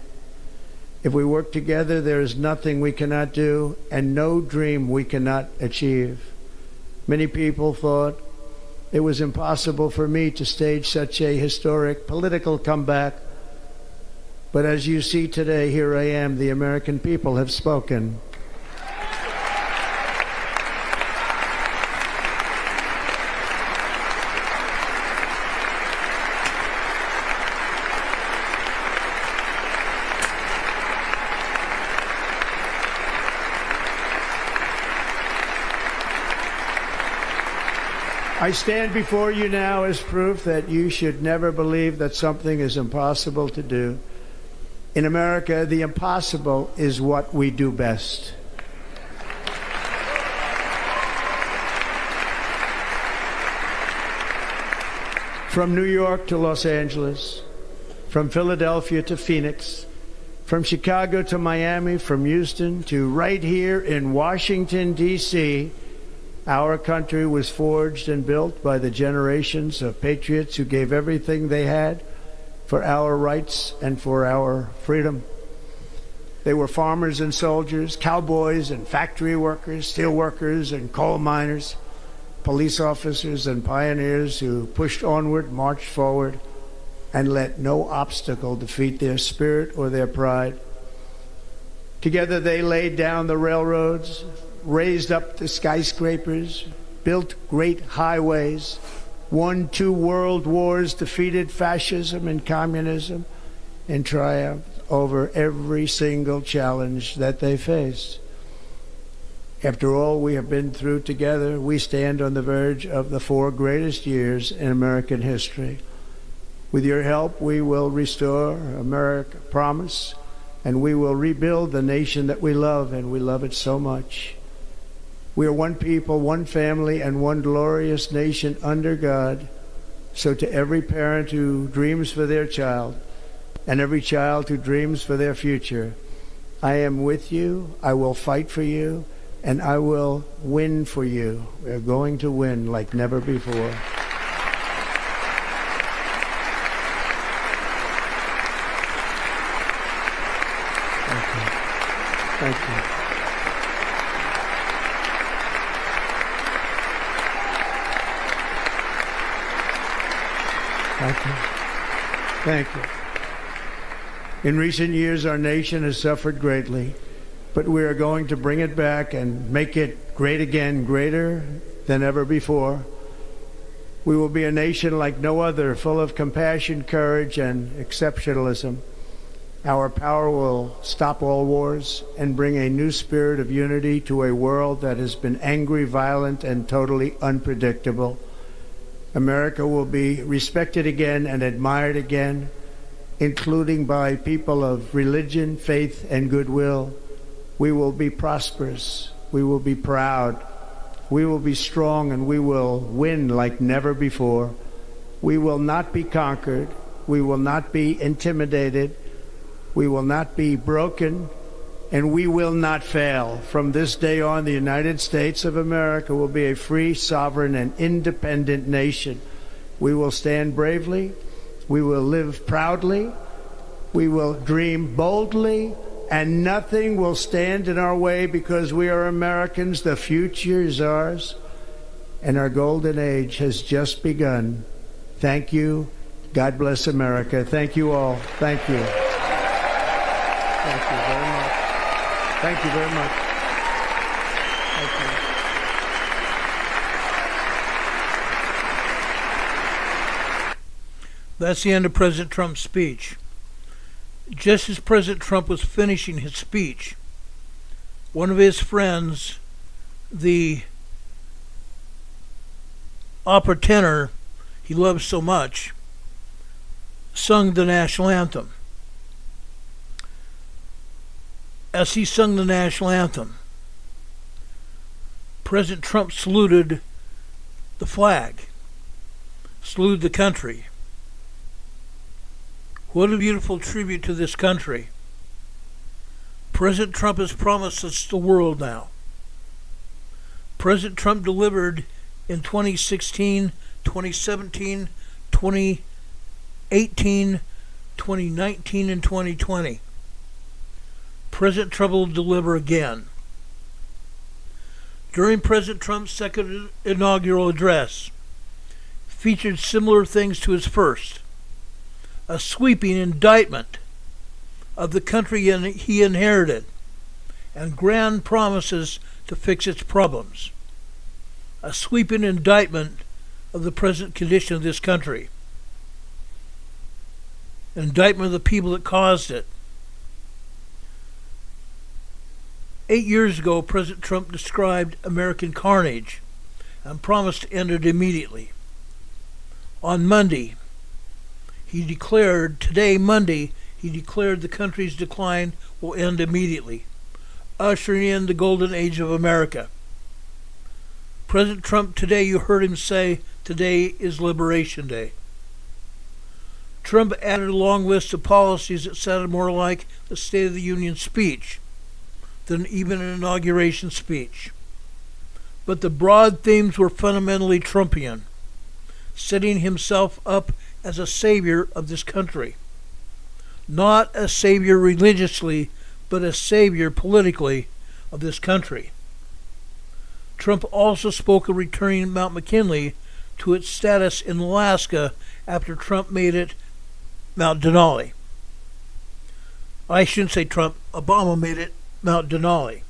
F: If we work together, there is nothing we cannot do and no dream we cannot achieve. Many people thought it was impossible for me to stage such a historic political comeback. But as you see today, here I am. The American people have spoken. I stand before you now as proof that you should never believe that something is impossible to do. In America, the impossible is what we do best. From New York to Los Angeles, from Philadelphia to Phoenix, from Chicago to Miami, from Houston to right here in Washington, D.C., our country was forged and built by the generations of patriots who gave everything they had for our rights and for our freedom. They were farmers and soldiers, cowboys and factory workers, steel workers and coal miners, police officers and pioneers who pushed onward, marched forward, and let no obstacle defeat their spirit or their pride. Together they laid down the railroads, raised up the skyscrapers, built great highways, won 2 world wars, defeated fascism and communism, and triumphed over every single challenge that they faced. After all we have been through together, we stand on the verge of the 4 greatest years in American history. With your help, we will restore America promise, and we will rebuild the nation that we love, and we love it so much. We are one people, one family, and one glorious nation under God. So to every parent who dreams for their child, and every child who dreams for their future, I am with you, I will fight for you, and I will win for you. We are going to win like never before. Thank you. Thank you. Thank you. Thank you. In recent years, our nation has suffered greatly, but we are going to bring it back and make it great again, greater than ever before. We will be a nation like no other, full of compassion, courage, and exceptionalism. Our power will stop all wars and bring a new spirit of unity to a world that has been angry, violent, and totally unpredictable. America will be respected again and admired again, including by people of religion, faith, and goodwill. We will be prosperous. We will be proud. We will be strong, and we will win like never before. We will not be conquered. We will not be intimidated. We will not be broken, and we will not fail. From this day on, the United States of America will be a free, sovereign, and independent nation. We will stand bravely. We will live proudly. We will dream boldly, and nothing will stand in our way because we are Americans. The future is ours, and our golden age has just begun. Thank you. God bless America. Thank you all. Thank you. Thank you very much. Thank you very much. Thank you.
A: That's the end of President Trump's speech. Just as President Trump was finishing his speech, one of his friends, the opera tenor he loves so much, sung the national anthem. As he sung the national anthem, President Trump saluted the flag, saluted the country. What a beautiful tribute to this country. President Trump has promised us the world now. President Trump delivered in 2016, 2017, 2018, 2019, and 2020. President Trump will deliver again. During President Trump's second inaugural address, featured similar things to his first. A sweeping indictment of the country he inherited, and grand promises to fix its problems. A sweeping indictment of the present condition of this country. An indictment of the people that caused it. 8 years ago, President Trump described American carnage and promised to end it immediately. On Monday, he declared the country's decline will end immediately, ushering in the golden age of America. President Trump today, you heard him say, today is Liberation Day. Trump added a long list of policies that sounded more like the State of the Union speech than even an inauguration speech. But the broad themes were fundamentally Trumpian, setting himself up as a savior of this country. Not a savior religiously, but a savior politically of this country. Trump also spoke of returning Mount McKinley to its status in Alaska after Trump made it Mount Denali. I shouldn't say Trump, Obama made it Mount Denali.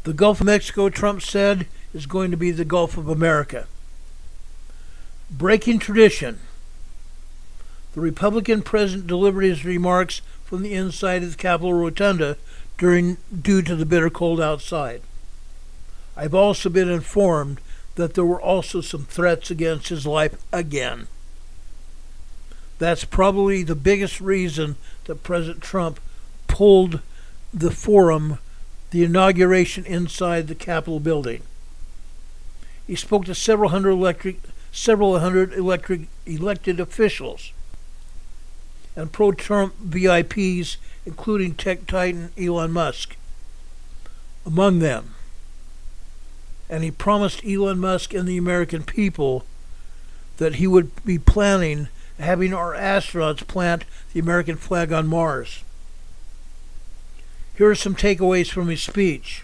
A: The Gulf of Mexico, Trump said, is going to be the Gulf of America. Breaking tradition, the Republican president delivered his remarks from the inside of the Capitol Rotunda due to the bitter cold outside. I've also been informed that there were also some threats against his life again. That's probably the biggest reason that President Trump pulled the forum, the inauguration inside the Capitol building. He spoke to several hundred elected officials and pro-Trump VIPs, including tech titan Elon Musk, among them. And he promised Elon Musk and the American people that he would be planning having our astronauts plant the American flag on Mars. Here are some takeaways from his speech.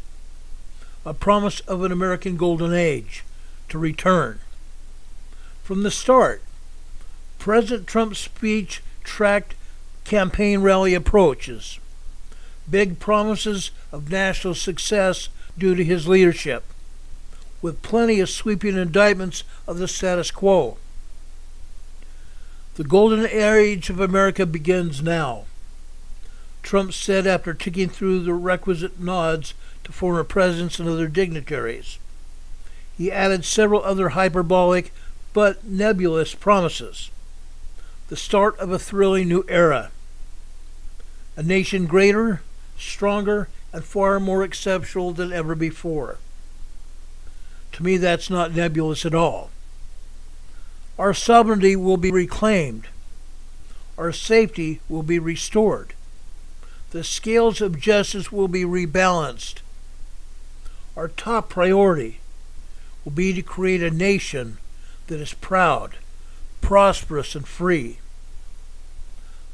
A: A promise of an American golden age to return. From the start, President Trump's speech tracked campaign rally approaches. Big promises of national success due to his leadership, with plenty of sweeping indictments of the status quo. The golden age of America begins now, Trump said after ticking through the requisite nods to former presidents and other dignitaries. He added several other hyperbolic but nebulous promises. The start of a thrilling new era. A nation greater, stronger, and far more exceptional than ever before. To me, that's not nebulous at all. Our sovereignty will be reclaimed. Our safety will be restored. The scales of justice will be rebalanced. Our top priority will be to create a nation that is proud, prosperous, and free.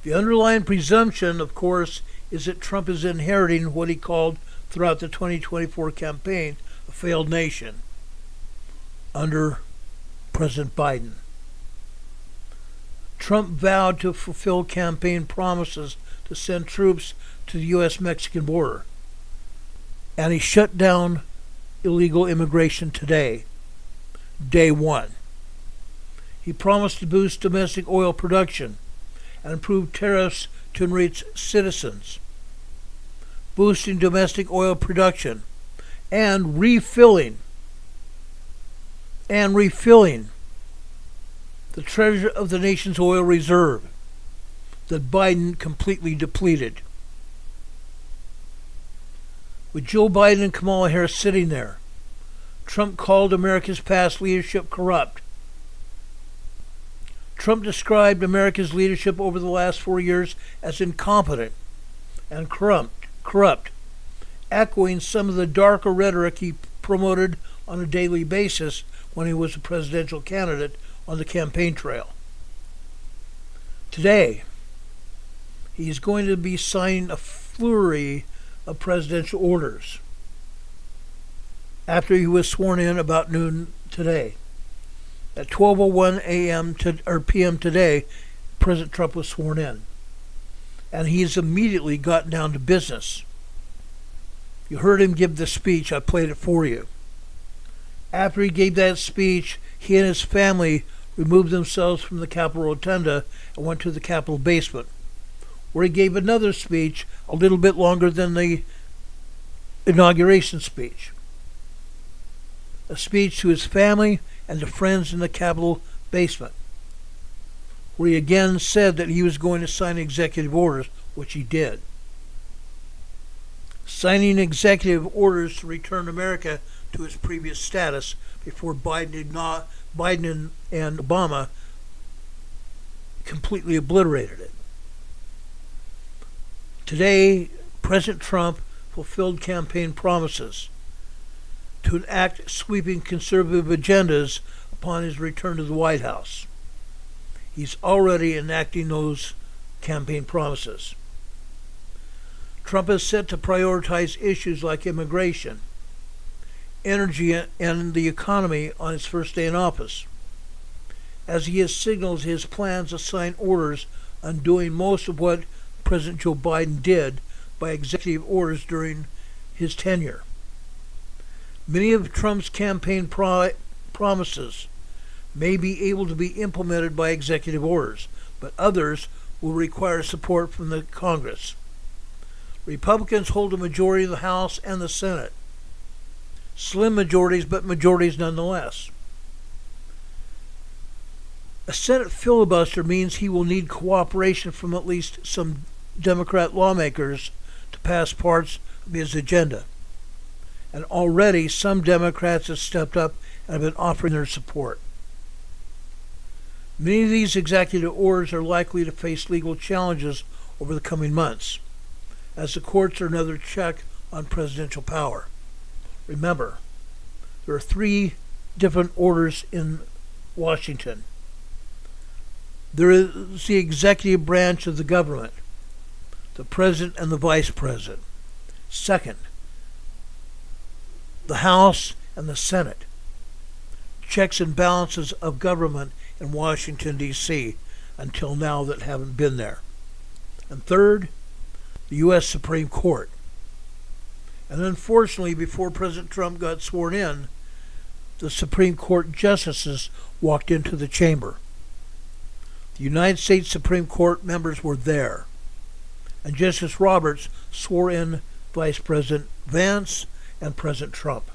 A: The underlying presumption, of course, is that Trump is inheriting what he called throughout the 2024 campaign a failed nation under President Biden. Trump vowed to fulfill campaign promises to send troops to the U.S.-Mexican border, and he shut down illegal immigration today, day one. He promised to boost domestic oil production and improve tariffs to enrich citizens, boosting domestic oil production and refilling the treasure of the nation's oil reserve that Biden completely depleted. With Joe Biden and Kamala Harris sitting there, Trump called America's past leadership corrupt. Trump described America's leadership over the last 4 years as incompetent and corrupt. corrupt, echoing some of the darker rhetoric he promoted on a daily basis when he was a presidential candidate on the campaign trail. Today, he's going to be signing a flurry of presidential orders after he was sworn in about noon today. At 12:01 p.m. today, President Trump was sworn in, and he's immediately gotten down to business. You heard him give the speech. I played it for you. After he gave that speech, he and his family removed themselves from the Capitol Rotunda and went to the Capitol basement, where he gave another speech a little bit longer than the inauguration speech. A speech to his family and to friends in the Capitol basement, where he again said that he was going to sign executive orders, which he did. Signing executive orders to return America to its previous status before Biden and Obama completely obliterated it. Today, President Trump fulfilled campaign promises to enact sweeping conservative agendas upon his return to the White House. He's already enacting those campaign promises. Trump is set to prioritize issues like immigration, energy, and the economy on his first day in office, as he has signaled his plans to sign orders undoing most of what President Joe Biden did by executive orders during his tenure. Many of Trump's campaign promises may be able to be implemented by executive orders, but others will require support from the Congress. Republicans hold a majority of the House and the Senate. Slim majorities, but majorities nonetheless. A Senate filibuster means he will need cooperation from at least some Democrat lawmakers to pass parts of his agenda. And already some Democrats have stepped up and have been offering their support. Many of these executive orders are likely to face legal challenges over the coming months, as the courts are another check on presidential power. Remember, there are 3 different orders in Washington. There is the executive branch of the government, the president and the vice president. Second, the House and the Senate, checks and balances of government in Washington, D.C., until now that haven't been there. And third, the U.S. Supreme Court. And unfortunately, before President Trump got sworn in, the Supreme Court justices walked into the chamber. The United States Supreme Court members were there, and Justice Roberts swore in Vice President Vance and President Trump.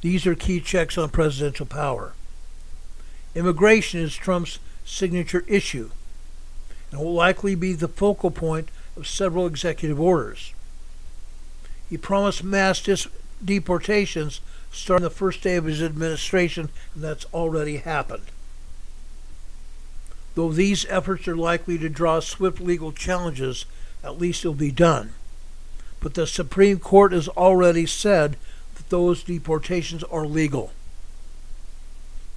A: These are key checks on presidential power. Immigration is Trump's signature issue, and will likely be the focal point of several executive orders. He promised mass deportations starting the first day of his administration, and that's already happened. Though these efforts are likely to draw swift legal challenges, at least it'll be done. But the Supreme Court has already said that those deportations are legal.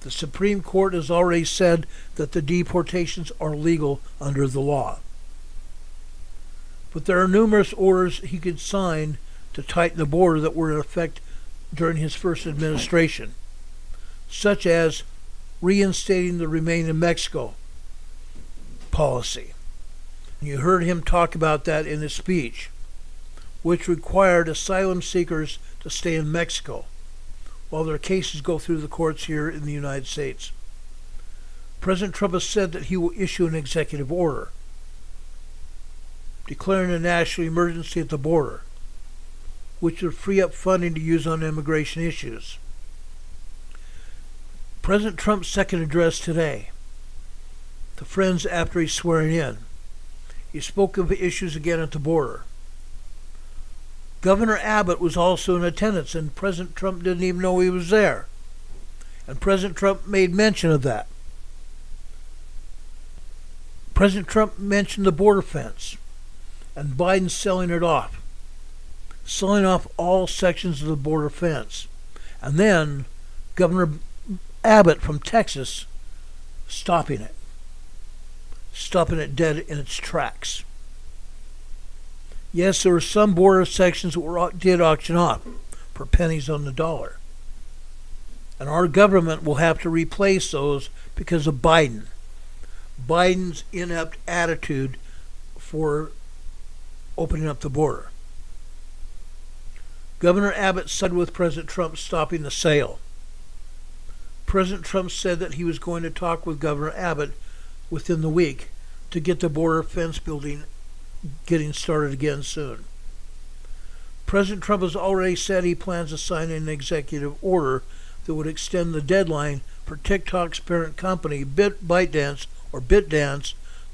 A: The Supreme Court has already said that the deportations are legal under the law. But there are numerous orders he could sign to tighten the border that were in effect during his first administration, such as reinstating the Remain in Mexico policy. And you heard him talk about that in his speech, which required asylum seekers to stay in Mexico while their cases go through the courts here in the United States. President Trump has said that he will issue an executive order declaring a national emergency at the border, which would free up funding to use on immigration issues. President Trump's second address today to friends after he's swearing in, he spoke of issues again at the border. Governor Abbott was also in attendance, and President Trump didn't even know he was there. And President Trump made mention of that. President Trump mentioned the border fence and Biden's selling off all sections of the border fence. And then Governor Abbott from Texas stopping it dead in its tracks. Yes, there were some border sections that did auction off for pennies on the dollar. And our government will have to replace those because of Biden's inept attitude for opening up the border. Governor Abbott sided with President Trump stopping the sale. President Trump said that he was going to talk with Governor Abbott within the week to get the border fence building getting started again soon. President Trump has already said he plans to sign an executive order that would extend the deadline for TikTok's parent company, ByteDance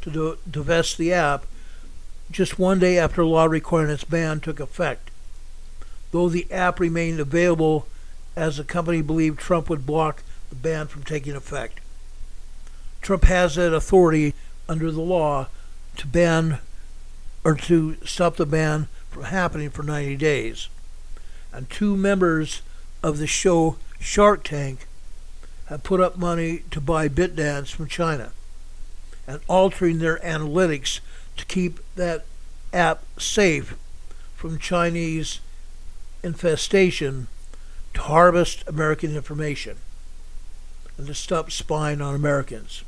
A: to divest the app just one day after law requiring its ban took effect. Though the app remained available as the company believed Trump would block the ban from taking effect. Trump has that authority under the law to ban or to stop the ban from happening for 90 days. And 2 members of the show Shark Tank have put up money to buy ByteDance from China and altering their analytics to keep that app safe from Chinese infestation, to harvest American information and to stop spying on Americans.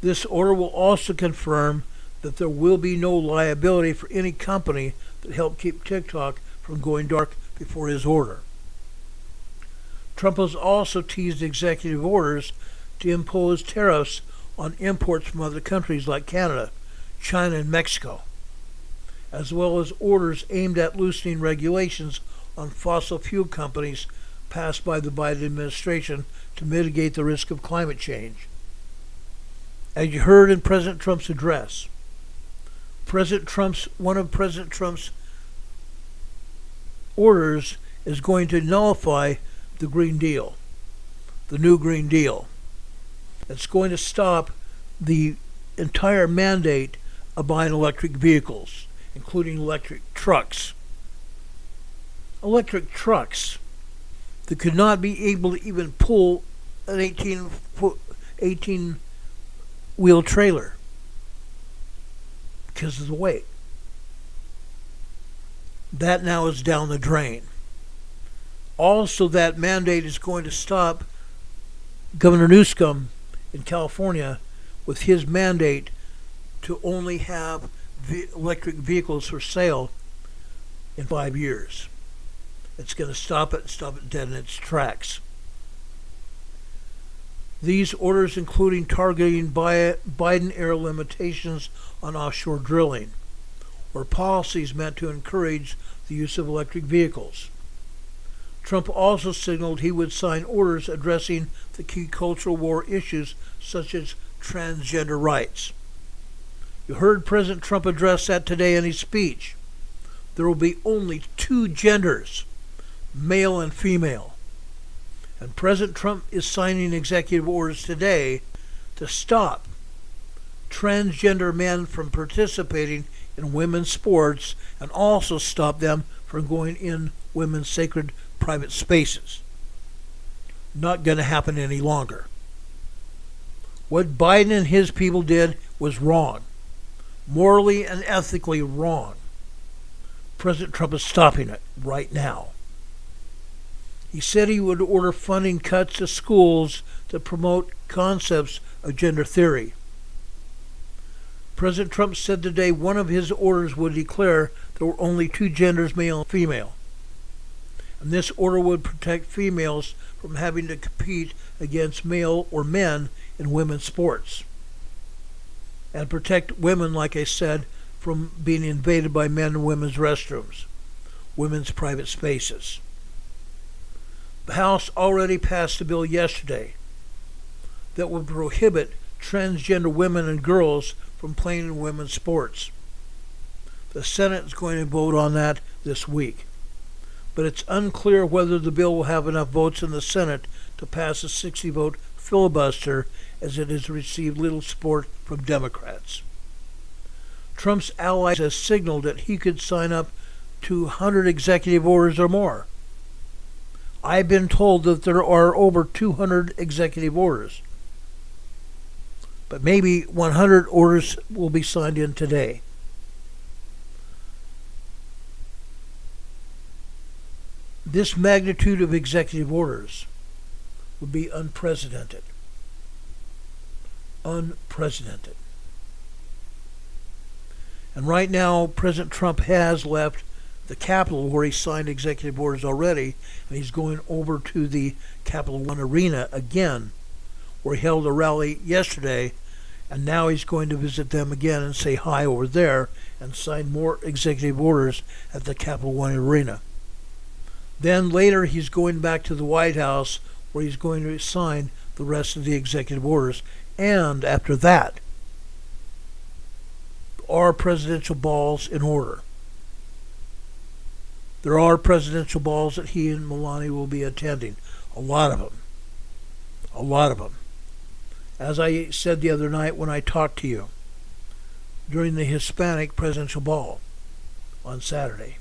A: This order will also confirm that there will be no liability for any company that helped keep TikTok from going dark before his order. Trump has also teased executive orders to impose tariffs on imports from other countries like Canada, China, and Mexico, as well as orders aimed at loosening regulations on fossil fuel companies passed by the Biden administration to mitigate the risk of climate change. As you heard in President Trump's address, one of President Trump's orders is going to nullify the Green Deal, the new Green Deal. It's going to stop the entire mandate of buying electric vehicles, including electric trucks. Electric trucks that could not be able to even pull an 18-wheel trailer because of the weight. That now is down the drain. Also, that mandate is going to stop Governor Newsom in California with his mandate to only have electric vehicles for sale in 5 years. It's going to stop it dead in its tracks. These orders including targeting Biden-era limitations on offshore drilling, or policies meant to encourage the use of electric vehicles. Trump also signaled he would sign orders addressing the key cultural war issues such as transgender rights. You heard President Trump address that today in his speech. There will be only 2 genders, male and female. And President Trump is signing executive orders today to stop transgender men from participating in women's sports and also stop them from going in women's sacred private spaces. Not going to happen any longer. What Biden and his people did was wrong. Morally and ethically wrong. President Trump is stopping it right now. He said he would order funding cuts to schools to promote concepts of gender theory. President Trump said today one of his orders would declare there were only 2 genders, male and female. And this order would protect females from having to compete against male or men in women's sports. And protect women, like I said, from being invaded by men in women's restrooms, women's private spaces. The House already passed a bill yesterday that would prohibit transgender women and girls from playing in women's sports. The Senate is going to vote on that this week. But it's unclear whether the bill will have enough votes in the Senate to pass a 60-vote filibuster, as it has received little support from Democrats. Trump's allies has signaled that he could sign up to 100 executive orders or more. I've been told that there are over 200 executive orders, but maybe 100 orders will be signed in today. This magnitude of executive orders would be unprecedented. Unprecedented. And right now, President Trump has left the Capitol where he signed executive orders already, and he's going over to the Capital One Arena again, where he held a rally yesterday, and now he's going to visit them again and say hi over there and sign more executive orders at the Capital One Arena. Then later he's going back to the White House where he's going to sign the rest of the executive orders. And after that, are presidential balls in order. There are presidential balls that he and Melania will be attending. A lot of them. A lot of them. As I said the other night when I talked to you, during the Hispanic presidential ball on Saturday,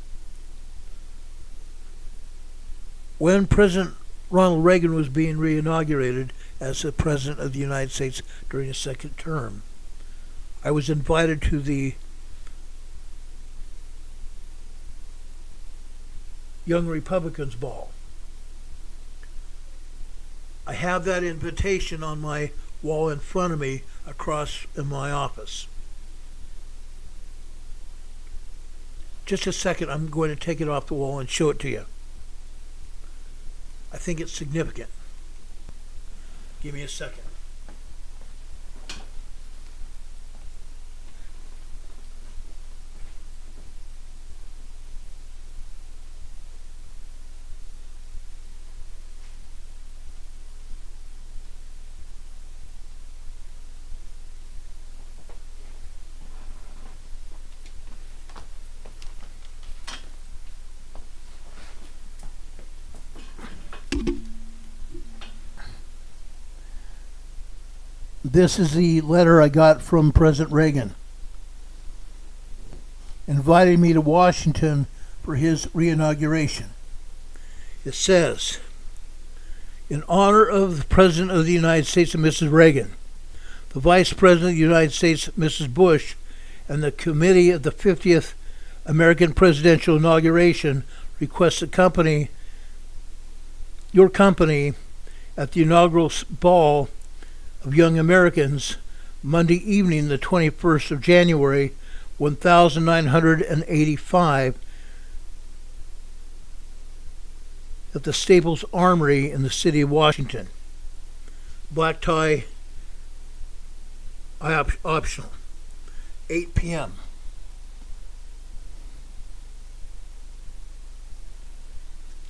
A: when President Ronald Reagan was being reinaugurated as the President of the United States during his second term, I was invited to the Young Republicans Ball. I have that invitation on my wall in front of me across in my office. Just a second, I'm going to take it off the wall and show it to you. I think it's significant. Give me a second. This is the letter I got from President Reagan, inviting me to Washington for his reinauguration. It says, in honor of the President of the United States and Mrs. Reagan, the Vice President of the United States, Mrs. Bush, and the committee of the 50th American Presidential Inauguration request your company at the inaugural ball of Young Americans, Monday evening, the 21st of January, 1985, at the Staples Armory in the city of Washington. Black tie, optional. 8 p.m.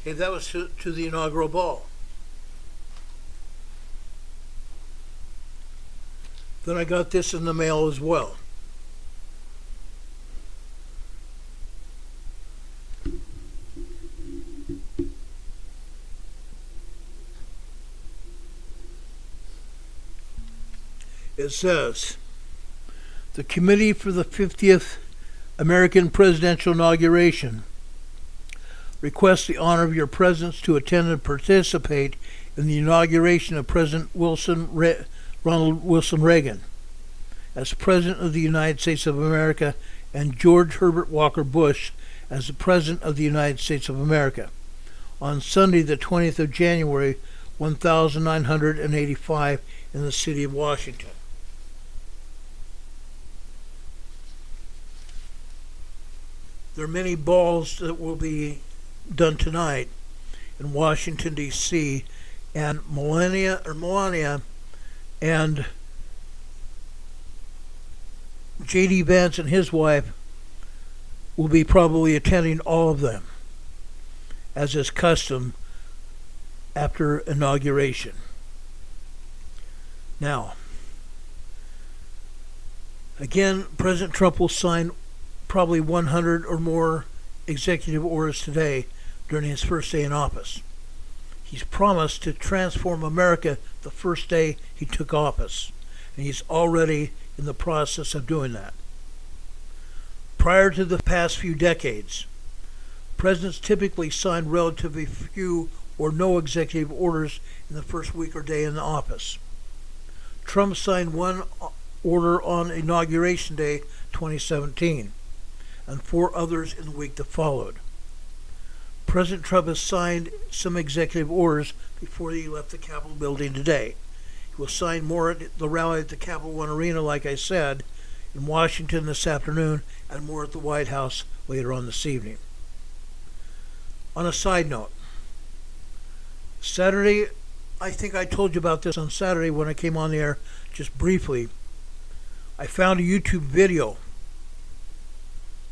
A: Okay, that was to the inaugural ball. Then I got this in the mail as well. It says, the Committee for the 50th American Presidential Inauguration requests the honor of your presence to attend and participate in the inauguration of President Ronald Wilson Reagan as President of the United States of America and George Herbert Walker Bush as the President of the United States of America on Sunday the 20th of January 1985 in the city of Washington. There are many balls that will be done tonight in Washington, D.C., and Melania and J.D. Vance and his wife will be probably attending all of them, as is custom after inauguration. Now, again, President Trump will sign probably 100 or more executive orders today during his first day in office. He's promised to transform America the first day he took office, and he's already in the process of doing that. Prior to the past few decades, presidents typically signed relatively few or no executive orders in the first week or day in office. Trump signed one order on Inauguration Day 2017 and 4 others in the week that followed. President Trump has signed some executive orders before he left the Capitol building today. He will sign more at the rally at the Capital One Arena, like I said, in Washington this afternoon, and more at the White House later on this evening. On a side note, Saturday, I think I told you about this on Saturday when I came on the air just briefly. I found a YouTube video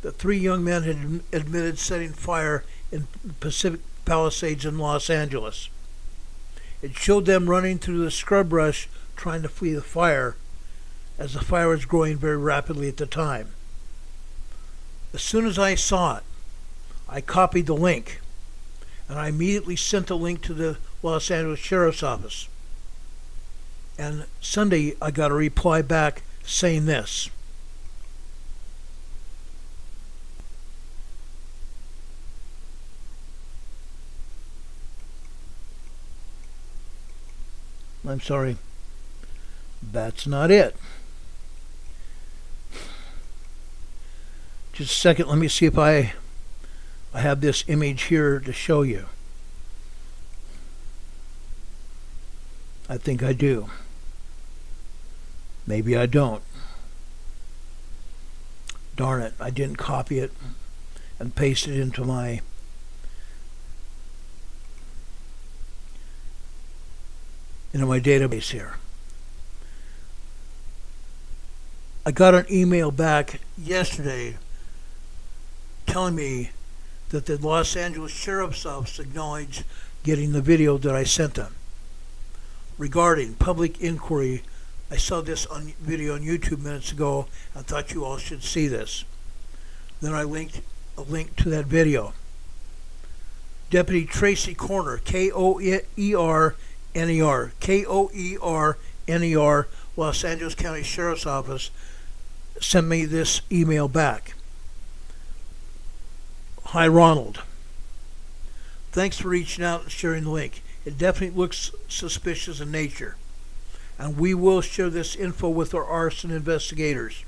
A: that 3 young men had admitted setting fire in Pacific Palisades in Los Angeles. It showed them running through the scrub brush trying to flee the fire, as the fire was growing very rapidly at the time. As soon as I saw it, I copied the link, and I immediately sent the link to the Los Angeles Sheriff's Office. And Sunday, I got a reply back saying this: I'm sorry, that's not it. Just a second, let me see if I have this image here to show you. I think I do. Maybe I don't. Darn it, I didn't copy it and paste it into my database here. I got an email back yesterday telling me that the Los Angeles Sheriff's Office acknowledged getting the video that I sent them. Regarding public inquiry, I saw this on video on YouTube minutes ago. I thought you all should see this. Then I linked a link to that video. Deputy Tracy Corner, K-O-E-R-N-E-R, K-O-E-R-N-E-R, Los Angeles County Sheriff's Office, sent me this email back. Hi, Ronald. Thanks for reaching out and sharing the link. It definitely looks suspicious in nature, and we will share this info with our arson investigators.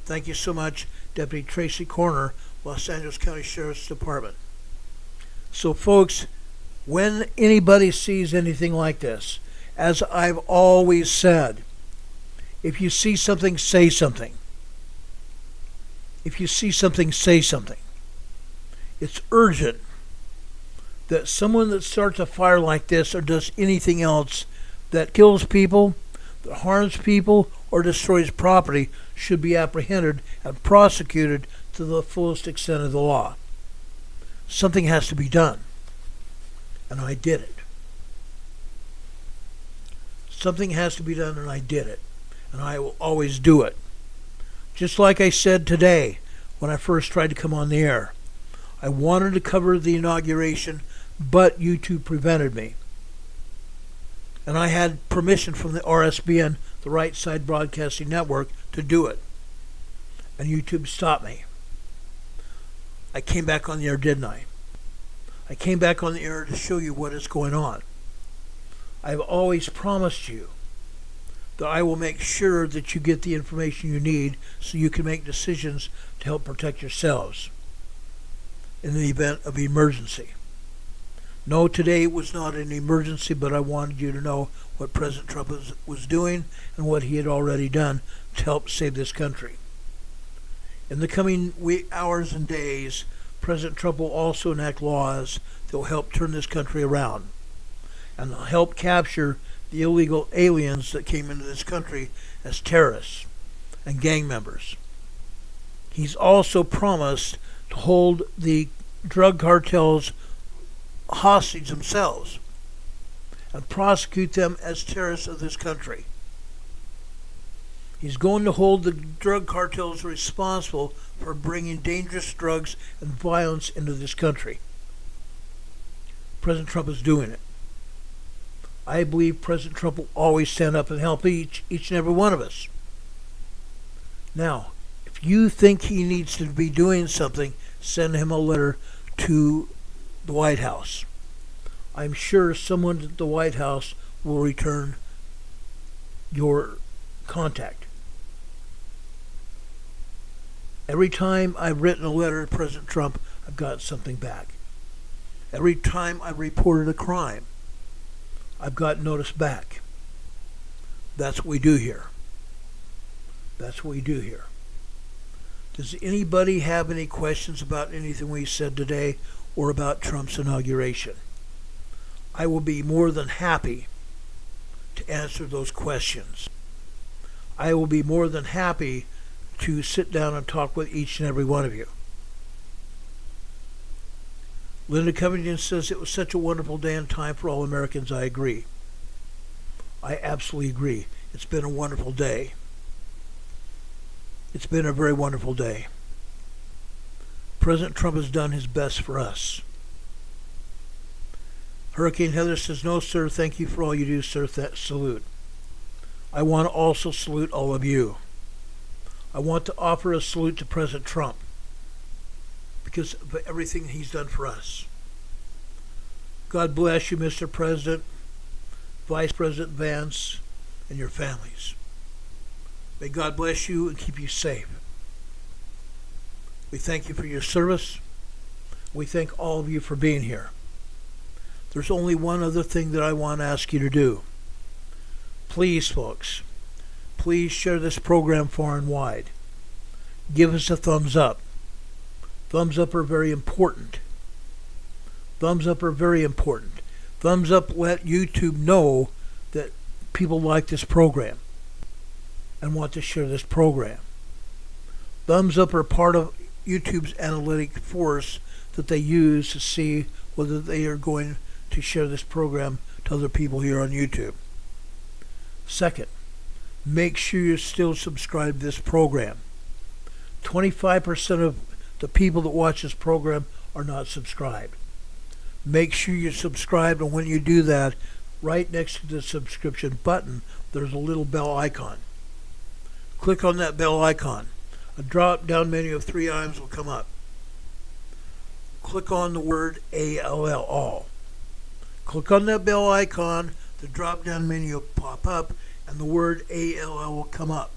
A: Thank you so much, Deputy Tracy Corner, Los Angeles County Sheriff's Department. So, folks, when anybody sees anything like this, as I've always said, if you see something, say something. If you see something, say something. It's urgent that someone that starts a fire like this or does anything else that kills people, that harms people, or destroys property should be apprehended and prosecuted to the fullest extent of the law. Something has to be done. And I did it. Something has to be done, and I did it. And I will always do it. Just like I said today when I first tried to come on the air. I wanted to cover the inauguration, but YouTube prevented me. And I had permission from the RSBN, the Right Side Broadcasting Network, to do it. And YouTube stopped me. I came back on the air, didn't I? I came back on the air to show you what is going on. I've always promised you that I will make sure that you get the information you need so you can make decisions to help protect yourselves in the event of emergency. No, today was not an emergency, but I wanted you to know what President Trump was doing and what he had already done to help save this country. In the coming hours and days, President Trump will also enact laws that will help turn this country around and help capture the illegal aliens that came into this country as terrorists and gang members. He's also promised to hold the drug cartels hostage themselves and prosecute them as terrorists of this country. He's going to hold the drug cartels responsible for bringing dangerous drugs and violence into this country. President Trump is doing it. I believe President Trump will always stand up and help each and every one of us. Now, if If you think he needs to be doing something, send him a letter to the White House. I'm sure someone at the White House will return your contact. Every time I've written a letter to President Trump, I've got something back. Every time I've reported a crime, I've got notice back. That's what we do here. That's what we do here. Does anybody have any questions about anything we said today or about Trump's inauguration? I will be more than happy to answer those questions. I will be more than happy to sit down and talk with each and every one of you. Linda Covington says it was such a wonderful day and time for all Americans. I agree. I absolutely agree. It's been a wonderful day. It's been a very wonderful day. President Trump has done his best for us. Hurricane Heather says, no, sir, thank you for all you do, sir. Salute. I want to also salute all of you. I want to offer a salute to President Trump because of everything he's done for us. God bless you, Mr. President, Vice President Vance, and your families. May God bless you and keep you safe. We thank you for your service. We thank all of you for being here. There's only one other thing that I want to ask you to do. Please, folks, please share this program far and wide. Give us a thumbs up. Thumbs up are very important. Thumbs up are very important. Thumbs up let YouTube know that people like this program and want to share this program. Thumbs up are part of YouTube's analytic force that they use to see whether they are going to share this program to other people here on YouTube. Second, make sure you still subscribe to this program. 25% of the people that watch this program are not subscribed. Make sure you subscribe, and when you do that, right next to the subscription button, there's a little bell icon. Click on that bell icon. A drop-down menu of 3 items will come up. Click on the word ALL, all. Click on that bell icon, the drop-down menu will pop up, and the word ALL will come up.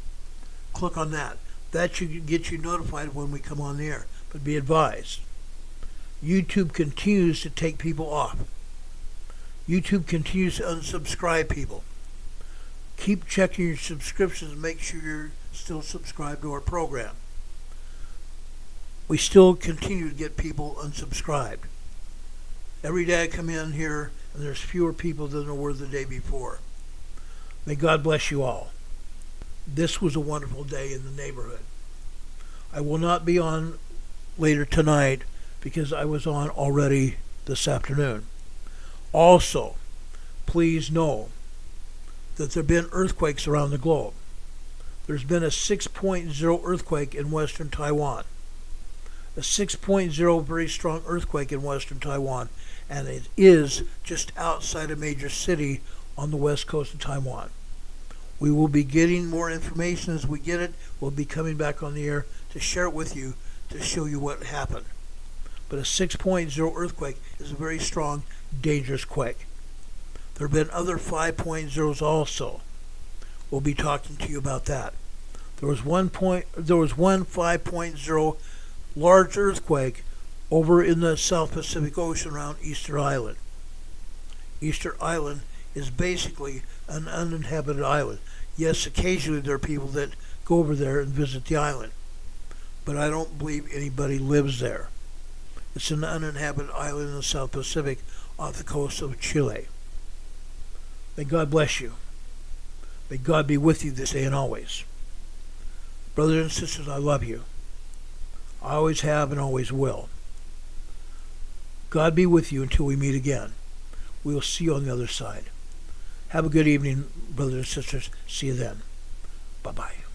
A: Click on that. That should get you notified when we come on the air. But be advised, YouTube continues to take people off. YouTube continues to unsubscribe people. Keep checking your subscriptions and make sure you're still subscribed to our program. We still continue to get people unsubscribed. Every day I come in here and there's fewer people than there were the day before. May God bless you all. This was a wonderful day in the neighborhood. I will not be on later tonight because I was on already this afternoon. Also, please know that there have been earthquakes around the globe. There's been a 6.0 earthquake in western Taiwan. A 6.0 very strong earthquake in western Taiwan, and it is just outside a major city on the west coast of Taiwan. We will be getting more information as we get it. We'll be coming back on the air to share it with you to show you what happened. But a 6.0 earthquake is a very strong, dangerous quake. There have been other 5.0s also. We'll be talking to you about that. There was one 5.0 large earthquake over in the South Pacific Ocean around Easter Island. Easter Island is basically an uninhabited island. Yes, occasionally there are people that go over there and visit the island, but I don't believe anybody lives there. It's an uninhabited island in the South Pacific off the coast of Chile. May God bless you. May God be with you this day and always. Brothers and sisters, I love you. I always have and always will. God be with you until we meet again. We will see you on the other side. Have a good evening, brothers and sisters. See you then. Bye-bye.